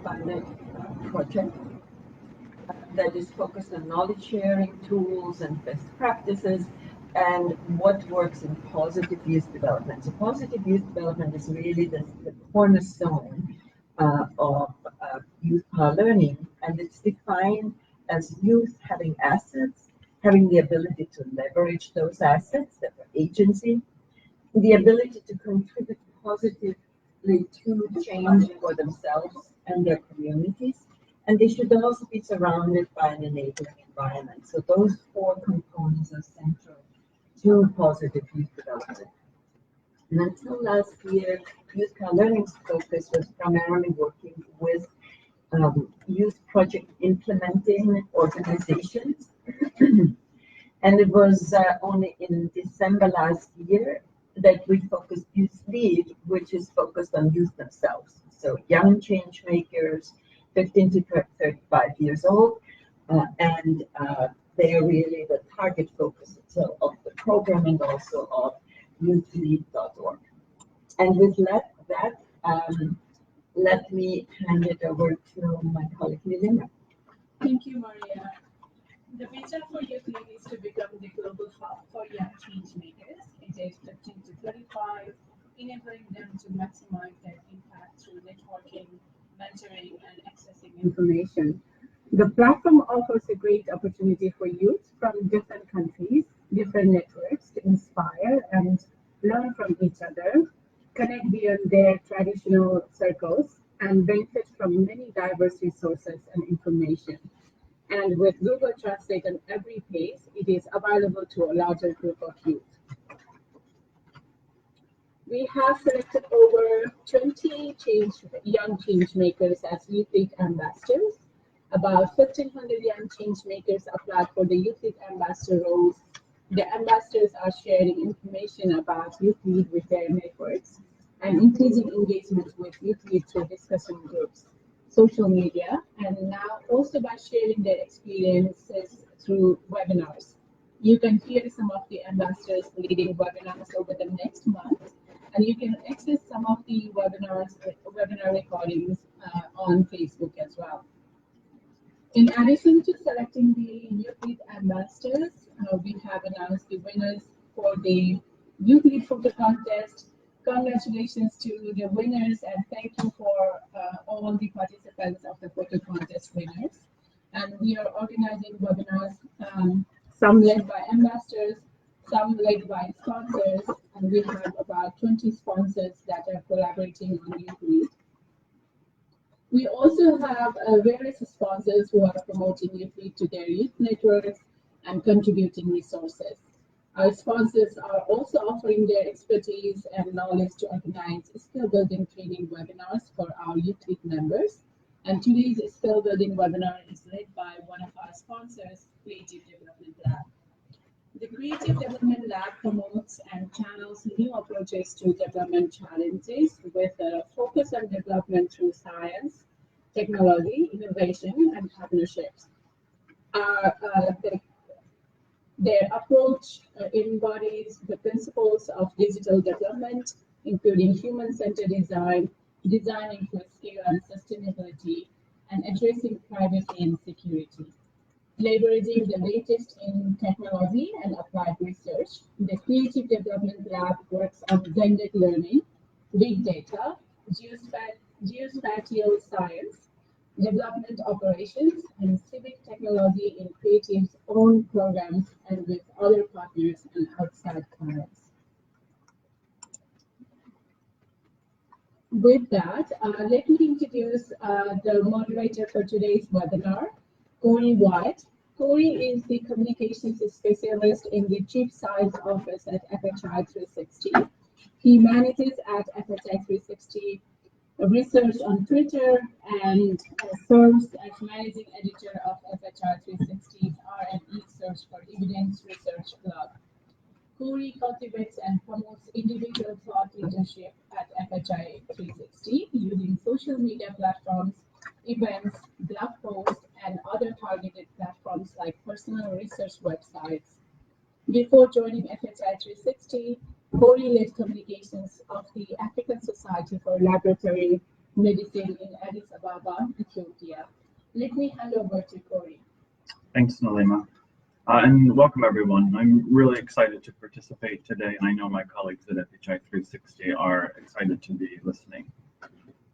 funded project that is focused on knowledge sharing, tools, and best practices, and what works in positive youth development. So, positive youth development is really the cornerstone of youth power learning, and it's defined as youth having assets, having the ability to leverage those assets, that agency, the ability to contribute positively to change for themselves and their communities, and they should also be surrounded by an enabling environment. So those four components are central to positive youth development. And until last year, Youth Power Learning's focus was primarily working with youth project implementing organizations. And it was only in December last year that we focused YOUTHLEAD, which is focused on youth themselves. So young change makers, 15 to 35 years old, and they are really the target focus of the program and also of youthlead.org. And with that, let me hand it over to my colleague Lilina. Thank you, Maria. The vision for YOUTHLEAD is to become the global hub for young change makers, aged 15 to 35, enabling them to maximize their impact through networking, mentoring, and accessing information. The platform offers a great opportunity for youth from different countries, different networks to inspire and learn from each other, connect beyond their traditional circles, and benefit from many diverse resources and information. And with Google Translate on every page, it is available to a larger group of youth. We have selected over 20 young change makers as YOUTHLEAD ambassadors. About 1,500 young change makers applied for the YOUTHLEAD ambassador roles. The ambassadors are sharing information about YOUTHLEAD with their networks and increasing engagement with YOUTHLEAD through discussion groups, social media, and now also by sharing their experiences through webinars. You can hear some of the ambassadors leading webinars over the next month, and you can access some of the webinar recordings on Facebook as well. In addition to selecting the YOUTHLEAD ambassadors, we have announced the winners for the YOUTHLEAD photo contest. Congratulations to the winners, and thank you for all the participants of the photo contest winners. And we are organizing webinars, some led by ambassadors, some led by sponsors, and we have about 20 sponsors that are collaborating on YOUTHLEAD. We also have various sponsors who are promoting YOUTHLEAD to their youth networks and contributing resources. Our sponsors are also offering their expertise and knowledge to organize skill building training webinars for our YOUTHLEAD members. And today's skill building webinar is led by one of our sponsors, Creative Development Lab. The Creative Development Lab promotes and channels new approaches to development challenges with a focus on development through science, technology, innovation, and partnerships. Their approach embodies the principles of digital development, including human-centered design, designing for scale and sustainability, and addressing privacy and security. Leveraging the latest in technology and applied research, the Creative Development Lab works on blended learning, big data, geospatial science, development operations, and civic technology in Creative's own programs and with other partners and outside clients. With that, let me introduce the moderator for today's webinar, Corey White. Corey is the communications specialist in the Chief Science Office at FHI 360. He manages at FHI 360 research on Twitter and serves as managing editor of FHI 360's R&E Search for Evidence Research Club. Corey cultivates and promotes individual thought leadership at FHI 360 using social media platforms, events, blog posts, and other targeted platforms like personal research websites. Before joining FHI 360, Corey led communications of the African Society for Laboratory medicine in Addis Ababa, Ethiopia. Let me hand over to Corey. Thanks, Nalima. And welcome, everyone. I'm really excited to participate today, and I know my colleagues at FHI 360 are excited to be listening.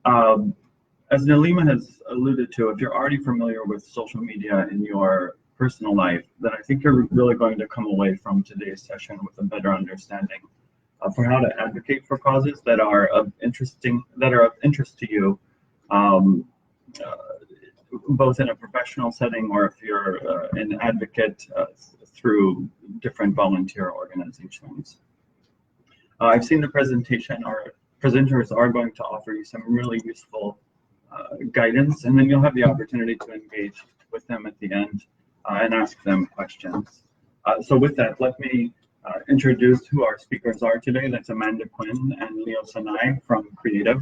As Nalima has alluded to, if you're already familiar with social media in your personal life, then I think you're really going to come away from today's session with a better understanding for how to advocate for causes that are of interest to you, both in a professional setting or if you're an advocate through different volunteer organizations. I've seen the presentation. Our presenters are going to offer you some really useful guidance, and then you'll have the opportunity to engage with them at the end and ask them questions. So with that, let me introduce who our speakers are today. That's Amanda Quinn and Leo Sanai from Creative.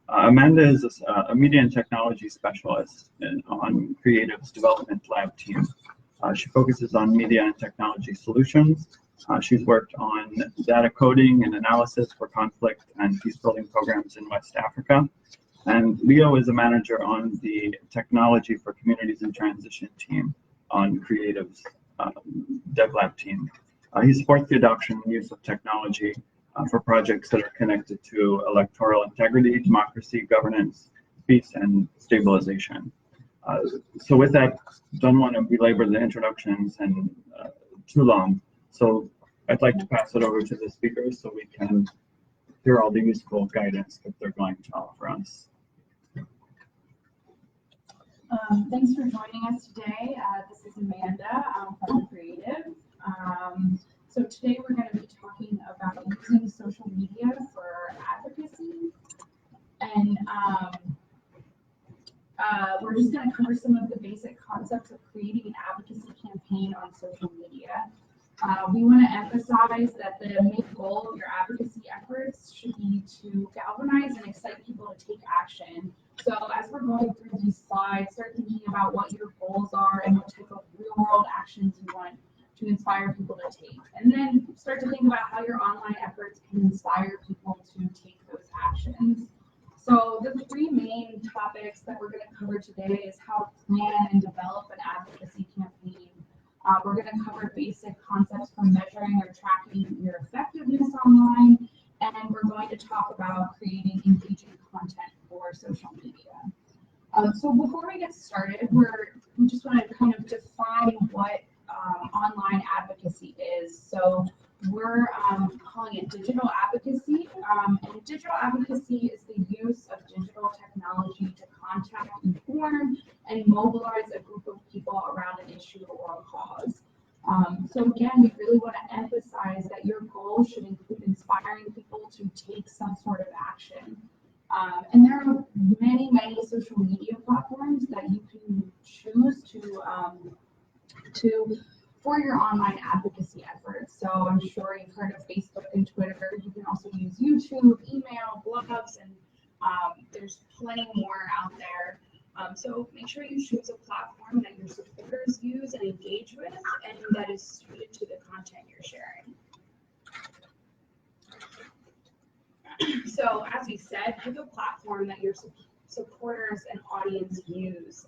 Amanda is a media and technology specialist on Creative's development lab team. She focuses on media and technology solutions. She's worked on data coding and analysis for conflict and peace building programs in West Africa. And Leo is a manager on the technology for communities in transition team on Creative's dev lab team. He supports the adoption and use of technology for projects that are connected to electoral integrity, democracy, governance, peace, and stabilization. So with that, don't want to belabor the introductions and too long. So I'd like to pass it over to the speakers so we can hear all the useful guidance that they're going to offer us. Thanks for joining us today. This is Amanda from Creative. So today we're going to be talking about using social media for advocacy, and we're just going to cover some of the basic concepts of creating an advocacy campaign on social media. We want to emphasize that the main goal of your advocacy efforts should be to galvanize and excite people to take action. So as we're going through these slides, start thinking about what your goals are and what type of real-world actions you want to inspire people to take. And then start to think about how your online efforts can inspire people to take those actions. So the three main topics that we're going to cover today is how to plan and develop an advocacy campaign. We're going to cover basic concepts for measuring or tracking your effectiveness online, and we're going to talk about creating engaging content for social media. So before we get started, we just want to kind of define what online advocacy is. So we're calling it digital advocacy, and digital advocacy is the use of digital technology to contact, inform, and mobilize a group of people around an issue or a cause. So again, we really want to emphasize that your goal should include inspiring people to take some sort of action. And there are many social media platforms that you can choose for your online advocacy efforts. So I'm sure you've heard of Facebook and Twitter. You can also use YouTube, email, blogs, and there's plenty more out there. So make sure you choose a platform that your supporters use and engage with, and that is suited to the content you're sharing. So as we said, pick a platform that your supporters and audience use.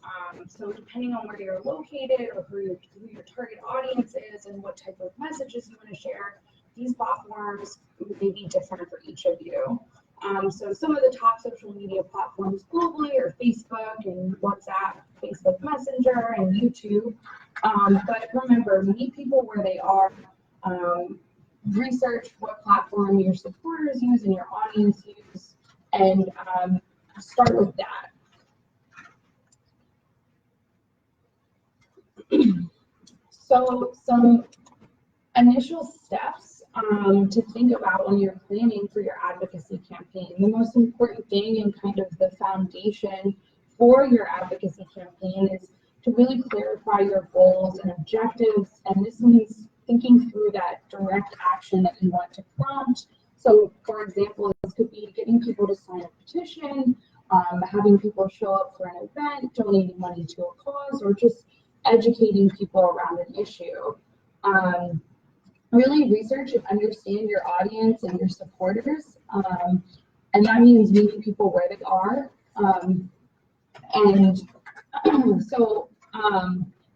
So depending on where you're located or who your target audience is and what type of messages you want to share, these platforms may be different for each of you. So some of the top social media platforms globally are Facebook and WhatsApp, Facebook Messenger, and YouTube. But remember, meet people where they are. Research what platform your supporters use and your audience use, and start with that. So some initial steps to think about when you're planning for your advocacy campaign. The most important thing and kind of the foundation for your advocacy campaign is to really clarify your goals and objectives, and this means thinking through that direct action that you want to prompt. So for example, this could be getting people to sign a petition, having people show up for an event, donating money to a cause, or just educating people around an issue. Really research and understand your audience and your supporters. And that means meeting people where they are, And so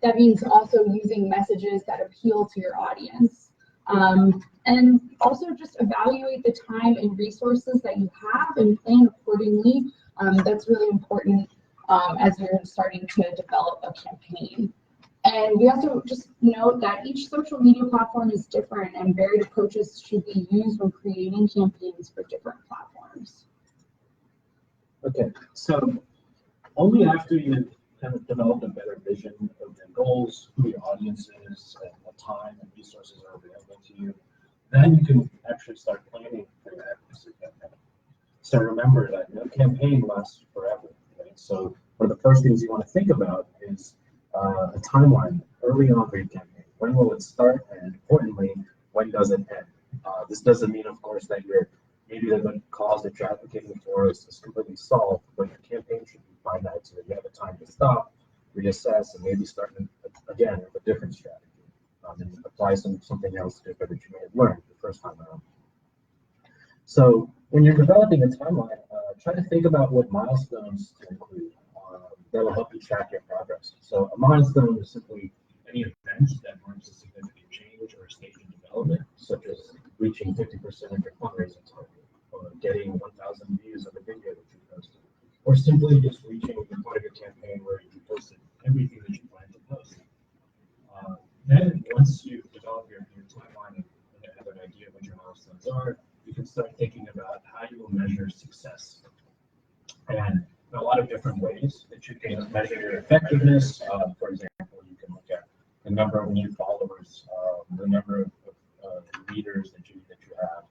that means also using messages that appeal to your audience. And also just evaluate the time and resources that you have and plan accordingly. That's really important as you're starting to develop a campaign. And we also just note that each social media platform is different and varied approaches should be used when creating campaigns for different platforms. Okay, so only after you've kind of developed a better vision of your goals, who your audience is, and what time and resources are available to you, then you can actually start planning for your advocacy campaign. So remember that no campaign lasts forever, right? So one of the first things you want to think about is a timeline early on for your campaign. When will it start, and importantly, when does it end? This doesn't mean, of course, that maybe the cause that you're advocating for is completely solved, but your campaign should be finite so that you have a time to stop, reassess, and maybe start again with a different strategy and apply something else different that you may have learned the first time around. So when you're developing a timeline, try to think about what milestones to include that will help you track your progress. So a milestone is simply any event that marks a significant change or stage in development, such as reaching 50% of your fundraising target, or getting 1,000 views of a video that you posted, or simply just reaching the point of your campaign where you posted everything that you plan to post. Then once you develop your timeline and have an idea of what your milestones are, you can start thinking about how you will measure success. And there are a lot of different ways that you can measure your effectiveness. For example, you can look at the number of new followers, the number of readers that you have.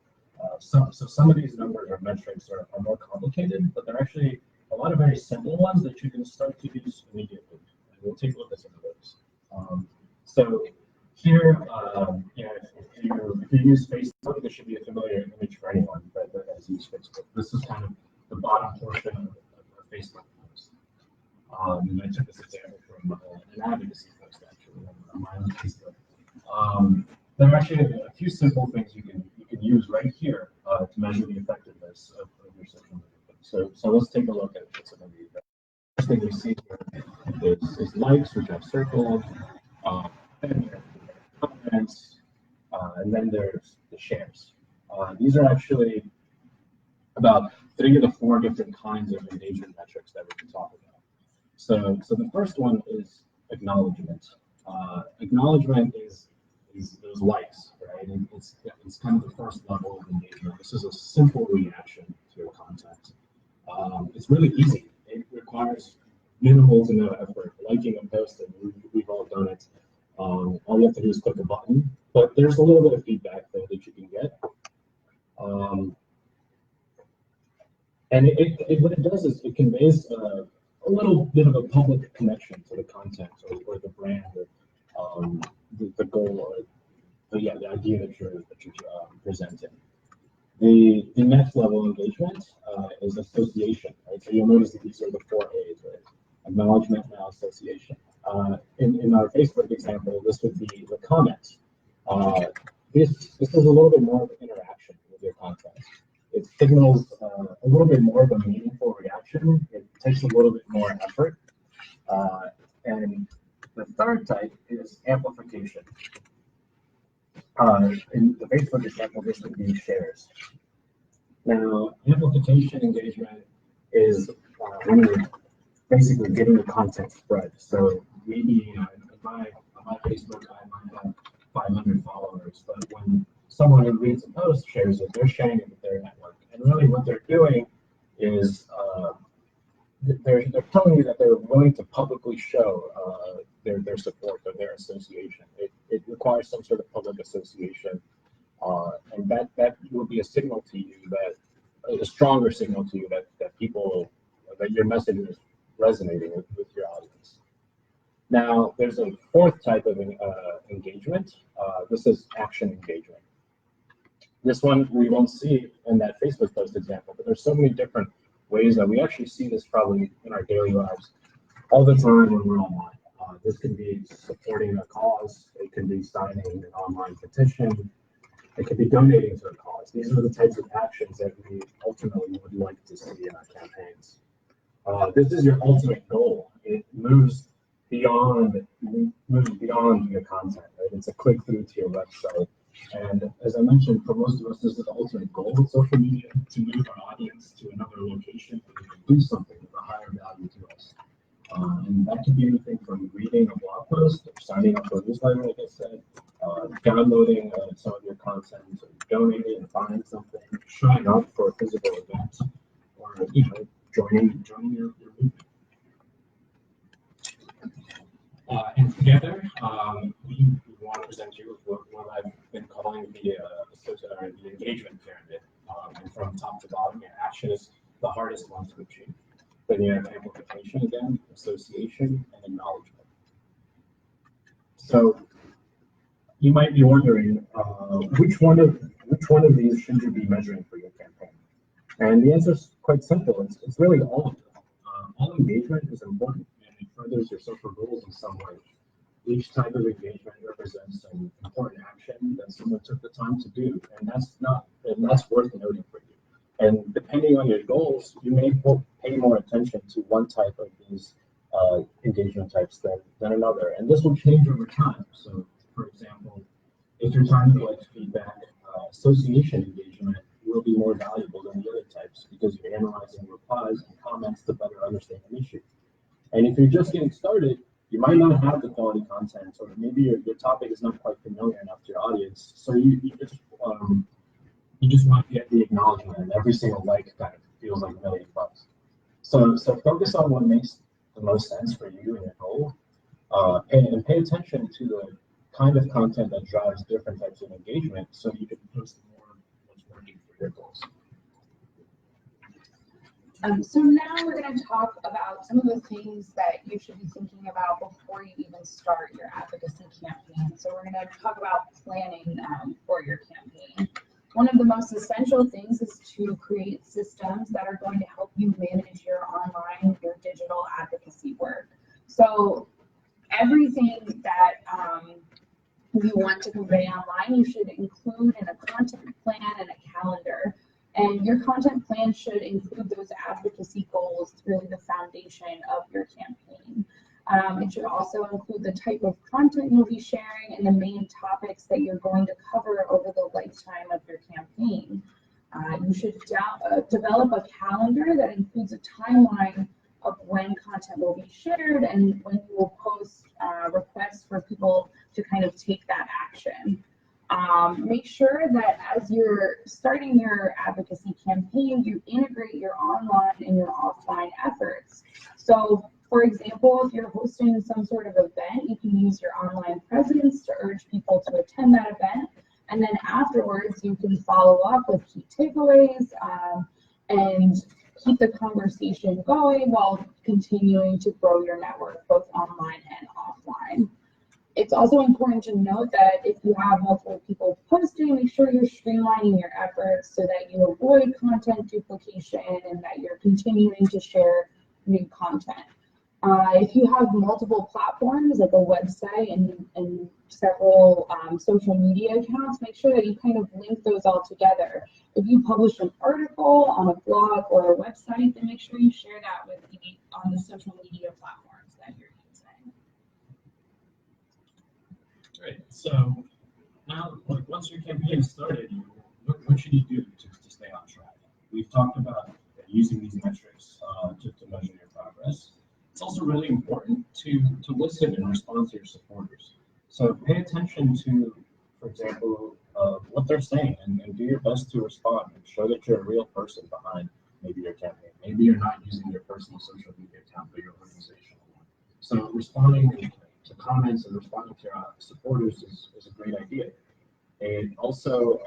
So some of these numbers or metrics are more complicated, but they're actually a lot of very simple ones that you can start to use immediately. And we'll take a look at some of those. So here, if you use Facebook, this should be a familiar image for anyone that has used Facebook. This is kind of the bottom portion of a Facebook post. And I took this example from an advocacy post actually on my own Facebook. There are actually a few simple things you can use right here to measure the effectiveness of your social media. So let's take a look at some of these. First thing we see here is likes, which I've circled, then there are comments, and then there's the shares. These are actually about 3 of the 4 different kinds of engagement metrics that we can talk about. So the first one is acknowledgement. Acknowledgement is those likes, right? And it's kind of the first level of engagement. This is a simple reaction to your content. It's really easy. It requires minimal to no effort. Liking a post, and we've all done it. All you have to do is click a button, but there's a little bit of feedback though that you can get. And what it does is it conveys a little bit of a public connection to the content or the brand or the goal or the idea that you're presenting. The next level of engagement is association, right? So you'll notice that these are the 4 A's, right? Acknowledgement, now association. In our Facebook example, this would be the comment. This is a little bit more of an interaction with your content. It signals a little bit more of a meaningful reaction. It takes a little bit more effort. And the third type is amplification. In the Facebook example, this would be shares. Now, amplification engagement is when you're basically getting the content spread. So maybe on my Facebook, I might have 500 followers, but when someone who reads a post shares it, they're sharing it with their network. And really what they're doing is they're telling you that they're willing to publicly show their support or their association. It requires some sort of public association, and that will be a signal to you a stronger signal to you that your message is resonating with your audience. Now, there's a 4th type of engagement. This is action engagement. This one we won't see in that Facebook post example, but there's so many different ways that we actually see this probably in our daily lives all the time when we're online. This could be supporting a cause. It could be signing an online petition. It could be donating to a cause. These are the types of actions that we ultimately would like to see in our campaigns. This is your ultimate goal. It moves beyond your content, right? It's a click through to your website. And as I mentioned, for most of us, this is the ultimate goal with social media, to move our audience to another location where we can do something of a higher value to us. And that could be anything from reading a blog post, or signing up for a newsletter, like I said, downloading some of your content, or donating and buying something, showing up for a physical event, or joining your movement. And together, we want to present you with what I've been calling the engagement pyramid. And from top to bottom, action is the hardest one to achieve. Then you have amplification again, association, and acknowledgement. So you might be wondering, which one of these should you be measuring for your campaign? And the answer is quite simple. It's really all of them. All engagement is important, and it furthers your social goals in some way. Each type of engagement represents an important action that someone took the time to do, and that's worth noting for you. And depending on your goals, you may pay more attention to one type of these engagement types than another, and this will change over time. So, for example, if you're trying to collect feedback, association engagement will be more valuable than the other types because you're analyzing replies and comments to better understand an issue. And if you're just getting started, you might not have the quality content, or maybe your topic is not quite familiar enough to your audience. So you just want to get the acknowledgement, and every single like kind of feels like $1 million bucks. So focus on what makes the most sense for you and your goal, and pay attention to the kind of content that drives different types of engagement, so you can post more what's working for your goals. So now we're going to talk about some of the things that you should be thinking about before you even start your advocacy campaign. So we're going to talk about planning for your campaign. One of the most essential things is to create systems that are going to help you manage your online, your digital advocacy work. So everything that you want to convey online, you should include in a content plan and a calendar. And your content plan should include those advocacy goals. It's really the foundation of your campaign. It should also include the type of content you'll be sharing and the main topics that you're going to cover over the lifetime of your campaign. You should develop a calendar that includes a timeline of when content will be shared and when you will post requests for people to kind of take that action. Make sure that as you're starting your advocacy campaign, you integrate your online and your offline efforts. So, for example, if you're hosting some sort of event, you can use your online presence to urge people to attend that event. And then afterwards, you can follow up with key takeaways and keep the conversation going while continuing to grow your network, both online and offline. It's also important to note that if you have multiple people posting, make sure you're streamlining your efforts so that you avoid content duplication and that you're continuing to share new content. If you have multiple platforms like a website and several social media accounts, make sure that you kind of link those all together. If you publish an article on a blog or a website, then make sure you share that with on the social media platforms that you're using. Great. So now, once your campaign is started, what should you do to stay on track? We've talked about using these metrics to measure your progress. It's also really important to listen and respond to your supporters. So pay attention to, for example, what they're saying and do your best to respond and show that you're a real person behind maybe your campaign. Maybe you're not using your personal social media account, but your organizational one. So responding to comments and responding to your supporters is a great idea. And also,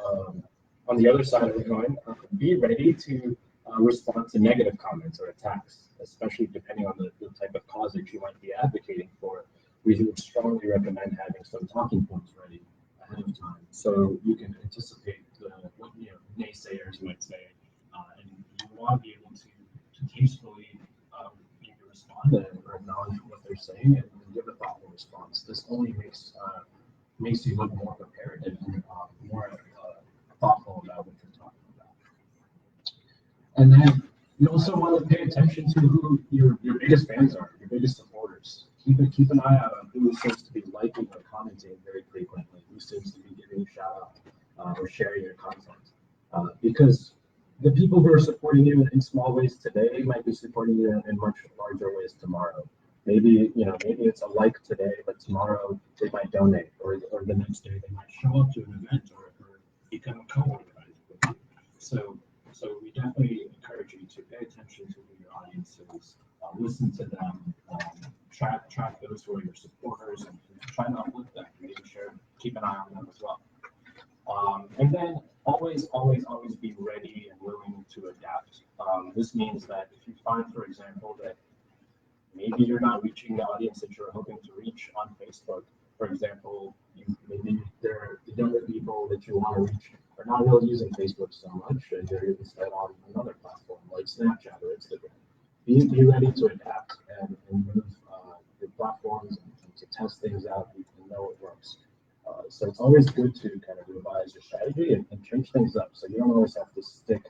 on the other side of the coin, be ready to respond to negative comments or attacks, especially depending on the type of cause that you might be advocating for. We would strongly recommend having some talking points ready ahead of time, so you can anticipate what naysayers might say, and you want to be able to tastefully respond or acknowledge what they're saying and give a thoughtful response. This only makes you look more prepared and more thoughtful about what you're talking about. And then you'll also want to pay attention to who your biggest fans are, your biggest supporters. Keep an eye out on who seems to be liking or commenting very frequently, who seems to be giving you a shout out or sharing your content. Because the people who are supporting you in small ways today might be supporting you in much larger ways tomorrow. Maybe maybe it's a like today, but tomorrow they might donate, or the next day they might show up to an event or become a co-organizer with you. So we definitely encourage you to pay attention to who your audience is, listen to them, track those who are your supporters, and try to uplift them. Maybe keep an eye on them as well. And then always be ready and willing to adapt. This means that if you find, for example, that maybe you're not reaching the audience that you're hoping to reach on Facebook, for example, maybe the younger people that you want to reach are not really using Facebook so much, and they're instead on another platform like Snapchat or Instagram. Be ready to adapt and move your platforms and to test things out and know it works. So it's always good to kind of revise your strategy and change things up. So you don't always have to stick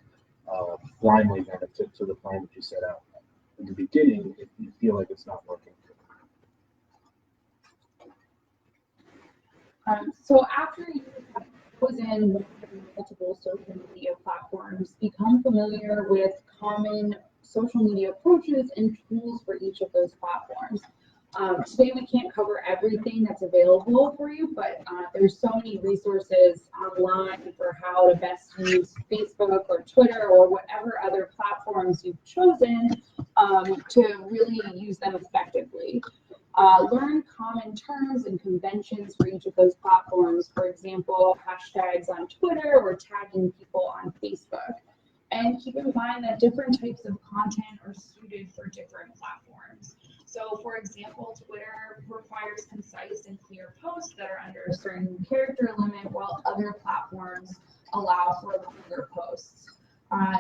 blindly kind of to the plan that you set out in the beginning if you feel like it's not working. So after you have chosen multiple social media platforms, become familiar with common social media approaches and tools for each of those platforms. Today we can't cover everything that's available for you, but there's so many resources online for how to best use Facebook or Twitter or whatever other platforms you've chosen to really use them effectively. Learn common terms and conventions for each of those platforms, for example, hashtags on Twitter or tagging people on Facebook. And keep in mind that different types of content are suited for different platforms. So, for example, Twitter requires concise and clear posts that are under a certain character limit, while other platforms allow for longer posts.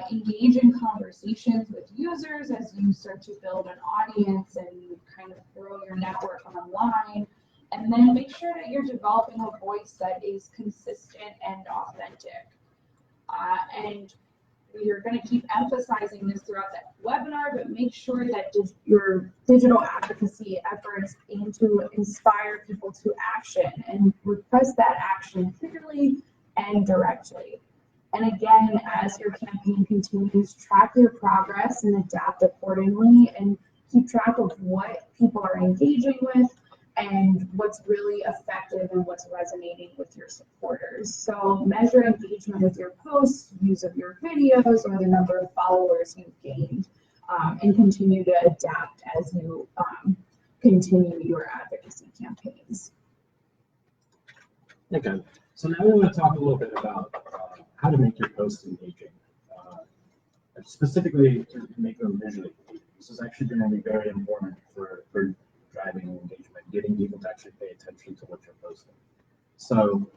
Engage in conversations with users as you start to build an audience and you kind of grow your network online. And then make sure that you're developing a voice that is consistent and authentic. And we're going to keep emphasizing this throughout the webinar, but make sure that your digital advocacy efforts aim to inspire people to action and request that action clearly and directly. And again, as your campaign continues, track your progress and adapt accordingly, and keep track of what people are engaging with and what's really effective and what's resonating with your supporters. So measure engagement with your posts, use of your videos, or the number of followers you've gained, and continue to adapt as you continue your advocacy campaigns. Okay, so now we want to talk a little bit about how to make your posts engaging, specifically to make them visually engaging. This is actually going to be very important for driving engagement, getting people to actually pay attention to what you're posting. So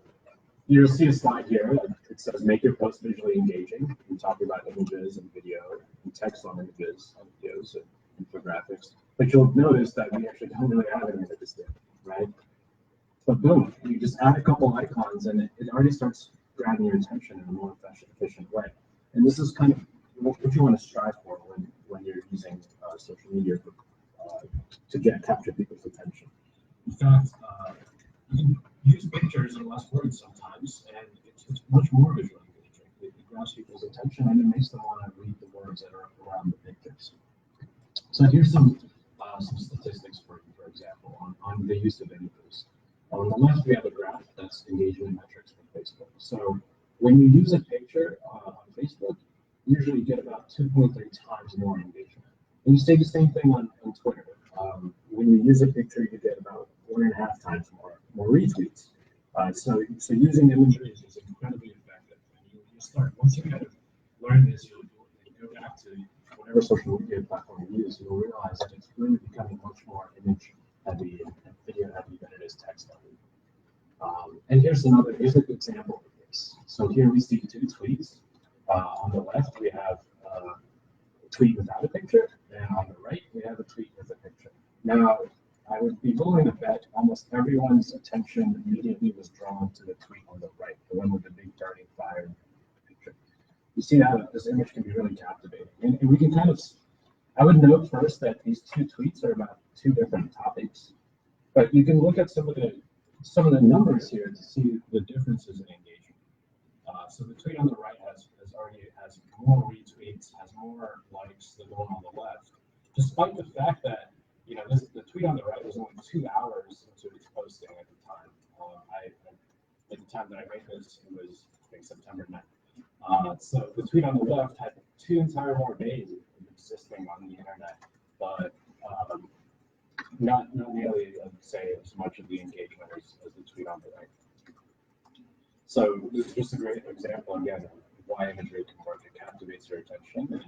you'll see a slide here. It says make your post visually engaging. We talk about images and video and text on images, on videos, and infographics. But you'll notice that we actually don't really have any images there, right? But boom, you just add a couple icons and it already starts grabbing your attention in a more efficient way. And this is kind of what you want to strive for when you're using social media to capture people's attention. In fact, you can use pictures and less words sometimes, and it's much more visually engaging. It grabs people's attention and it makes them want to read the words that are around the pictures. So here's some statistics for you, for example, on the use of images. On the left, we have a graph that's engagement metrics for Facebook. So when you use a picture on Facebook, usually you get about 2.3 times more engagement. And you say the same thing on Twitter. When you use a picture, you get about 1.5 times more retweets. So using images is incredibly effective. And you start, once you kind of learn this, you'll go back to whatever social media platform you use, you'll realize that it's really becoming much more image heavy and video heavy than it is text heavy. And here's a good example of this. So here we see 2 tweets. On the left, we have a tweet without a picture, and on the right, we have a tweet with a picture. Now, I would be willing to bet almost everyone's attention immediately was drawn to the tweet on the right, the one with the big darting fire picture. You see how this image can be really captivating. And we can kind of, I would note first that these two tweets are about two different topics, but you can look at some of the numbers here to see the differences in engagement. So the tweet on the right has more retweets, has more likes than the one on the left, despite the fact that the tweet on the right was only 2 hours into its posting at the time. At the time that I made this, it was I think September 9th. So the tweet on the left had 2 entire more days of existing on the internet, but not nearly, I would say, as much of the engagement as the tweet on the right. So this is just a great example again of why imagery can work. It captivates your attention.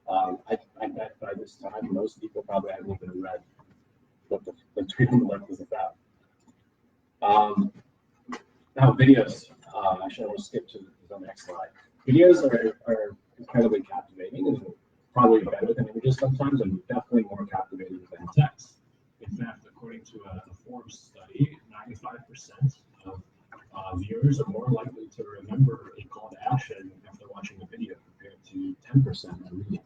And I bet by this time most people probably haven't even read what the tweet on the left is about. Now videos. Actually, I will skip to the next slide. Videos are incredibly captivating and probably better than images sometimes, and definitely more captivating than text. In fact, according to a Forbes study, 95% of viewers are more likely to remember a call to action after watching a video compared to 10% when reading it.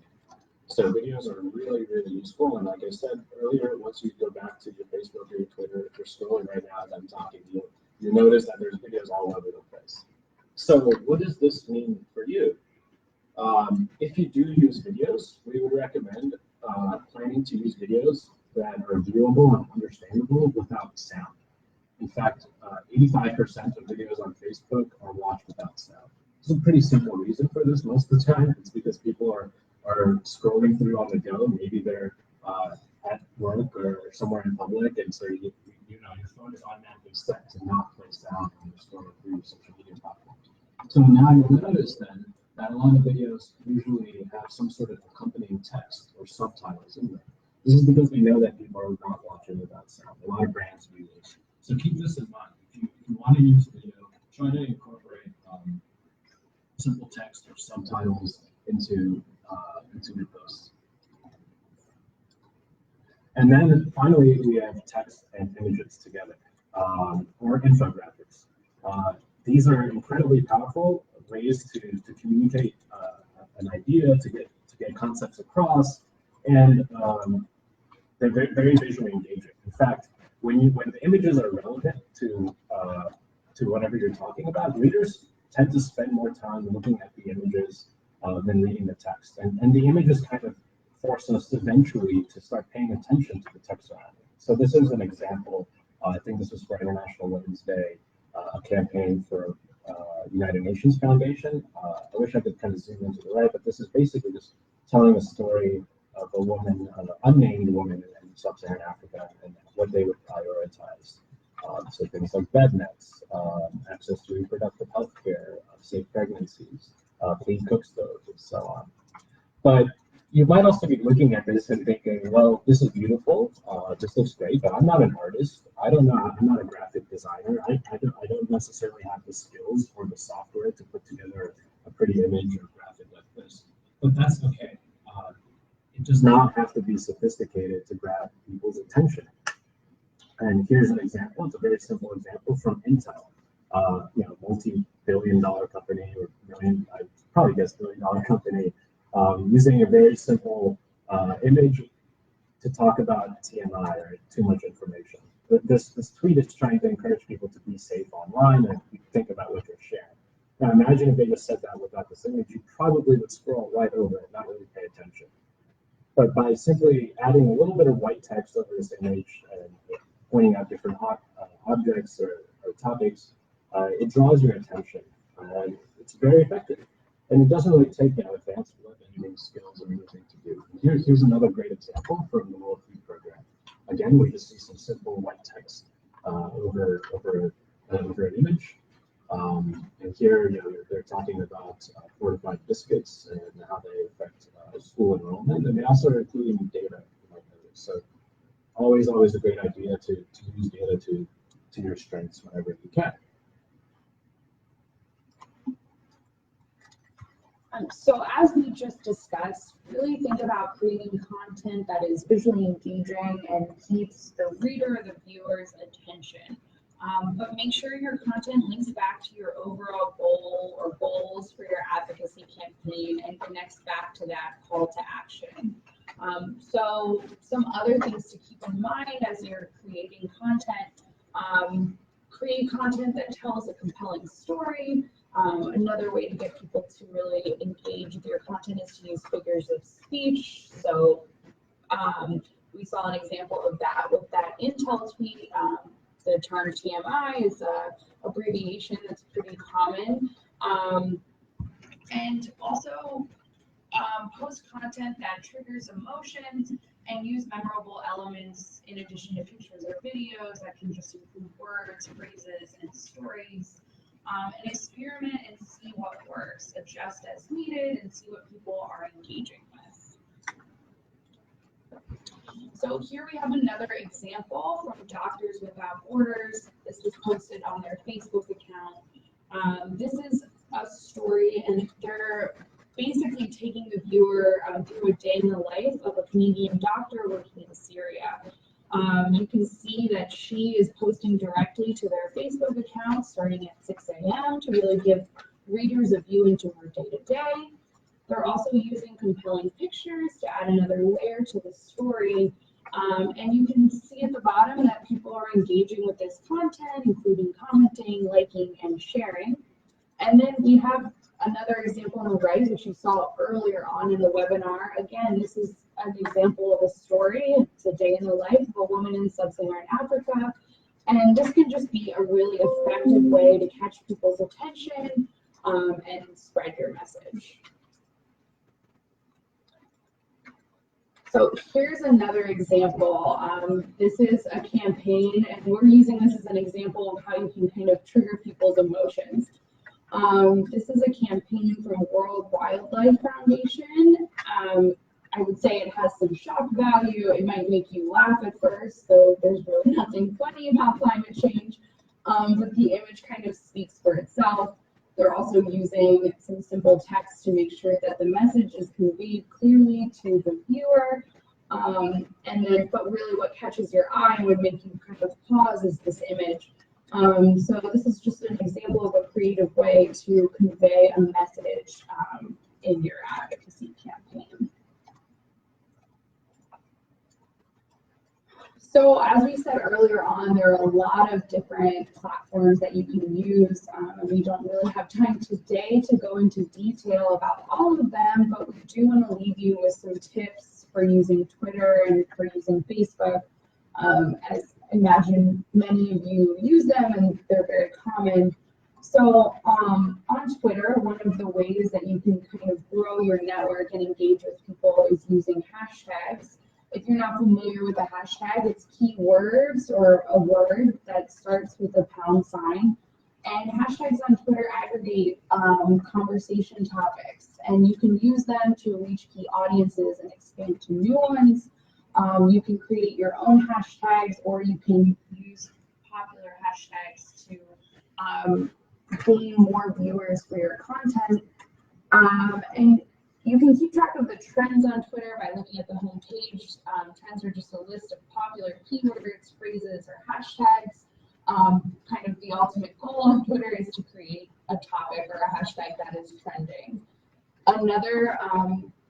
So videos are really, really useful. And like I said earlier, once you go back to your Facebook or your Twitter, if you're scrolling right now as I'm talking to you, you notice that there's videos all over the place. So what does this mean for you? If you do use videos, we would recommend planning to use videos that are viewable and understandable without sound. In fact, 85% of videos on Facebook are watched without sound. There's a pretty simple reason for this most of the time. It's because people are scrolling through on the go. Maybe they're at work or somewhere in public, and so your phone is automatically set to not play sound when you're scrolling through social media platforms. So now you'll notice then that a lot of videos usually have some sort of accompanying text or subtitles in them. This is because we know that people are not watching without sound. A lot of brands do this. So keep this in mind. If you want to use video, try to incorporate simple text or subtitles into your posts. And then finally, we have text and images together, or infographics. These are incredibly powerful ways to communicate an idea, to get concepts across, and they're very, very visually engaging. In fact, when the images are relevant to whatever you're talking about, readers tend to spend more time looking at the images than reading the text, and the images kind of force us eventually to start paying attention to the text around it. So this is an example. I think this was for International Women's Day, a campaign for United Nations Foundation. I wish I could kind of zoom into the right, but this is basically just telling a story of a woman, an unnamed woman in sub-Saharan Africa, and what they would prioritize. So things like bed nets, access to reproductive health care, safe pregnancies, clean cook stoves, and so on. But you might also be looking at this and thinking, well, this is beautiful, this looks great, but I'm not an artist. I'm not a graphic designer. I don't necessarily have the skills or the software to put together a pretty image or graphic like this. But that's okay. It does not have to be sophisticated to grab people's attention. And here's an example. It's a very simple example from Intel, multi-billion-dollar company, or I probably guess billion-dollar company, using a very simple image to talk about TMI, or too much information. This tweet is trying to encourage people to be safe online and think about what you're sharing. Now imagine if they just said that without this image, you probably would scroll right over it, not really pay attention. But by simply adding a little bit of white text over this image and pointing out different objects or topics, it draws your attention, and it's very effective. And it doesn't really take advanced web editing skills or anything to do. Here's another great example from the World Food Program. Again, we just see some simple white text over an image. And here, they're talking about fortified biscuits and how they affect school enrollment, and they also are including data. So, always a great idea to use data to your strengths whenever you can. So as we just discussed, really think about creating content that is visually engaging and keeps the reader, the viewer's attention. But make sure your content links back to your overall goal or goals for your advocacy campaign and connects back to that call to action. So some other things to keep in mind as you're creating content, create content that tells a compelling story. Another way to get people to really engage with your content is to use figures of speech. So we saw an example of that with that Intel tweet. The term TMI is an abbreviation that's pretty common. And also post content that triggers emotions and use memorable elements in addition to pictures or videos that can just include words, phrases, and stories. And experiment and see what works, adjust as needed, and see what people are engaging with. So here we have another example from Doctors Without Borders. This was posted on their Facebook account. This is a story, and they're basically taking the viewer through a day in the life of a Canadian doctor working in Syria. You can see that she is posting directly to their Facebook account starting at 6 a.m. to really give readers a view into her day-to-day. They're also using compelling pictures to add another layer to the story. And you can see at the bottom that people are engaging with this content, including commenting, liking, and sharing. And then we have another example on the right, which you saw earlier on in the webinar. Again, this is an example of a story. It's a day in the life of a woman in sub-Saharan Africa. And this can just be a really effective way to catch people's attention and spread your message. So here's another example. This is a campaign, and we're using this as an example of how you can kind of trigger people's emotions. This is a campaign from World Wildlife Foundation. I would say it has some shock value. It might make you laugh at first, so there's really nothing funny about climate change, but the image kind of speaks for itself. They're also using some simple text to make sure that the message is conveyed clearly to the viewer. But really what catches your eye and would make you kind of pause is this image. So this is just an example of a creative way to convey a message in your advocacy campaign. So as we said earlier on, there are a lot of different platforms that you can use. And we don't really have time today to go into detail about all of them, but we do want to leave you with some tips for using Twitter and for using Facebook. As I imagine many of you use them and they're very common. So on Twitter, one of the ways that you can kind of grow your network and engage with people is using hashtags. If you're not familiar with a hashtag, it's keywords or a word that starts with a £. And hashtags on Twitter aggregate conversation topics, and you can use them to reach key audiences and expand to new ones. You can create your own hashtags, or you can use popular hashtags to gain more viewers for your content. And you can keep track of the trends on Twitter by looking at the homepage. Trends are just a list of popular keywords, phrases, or hashtags. Kind of the ultimate goal on Twitter is to create a topic or a hashtag that is trending. Another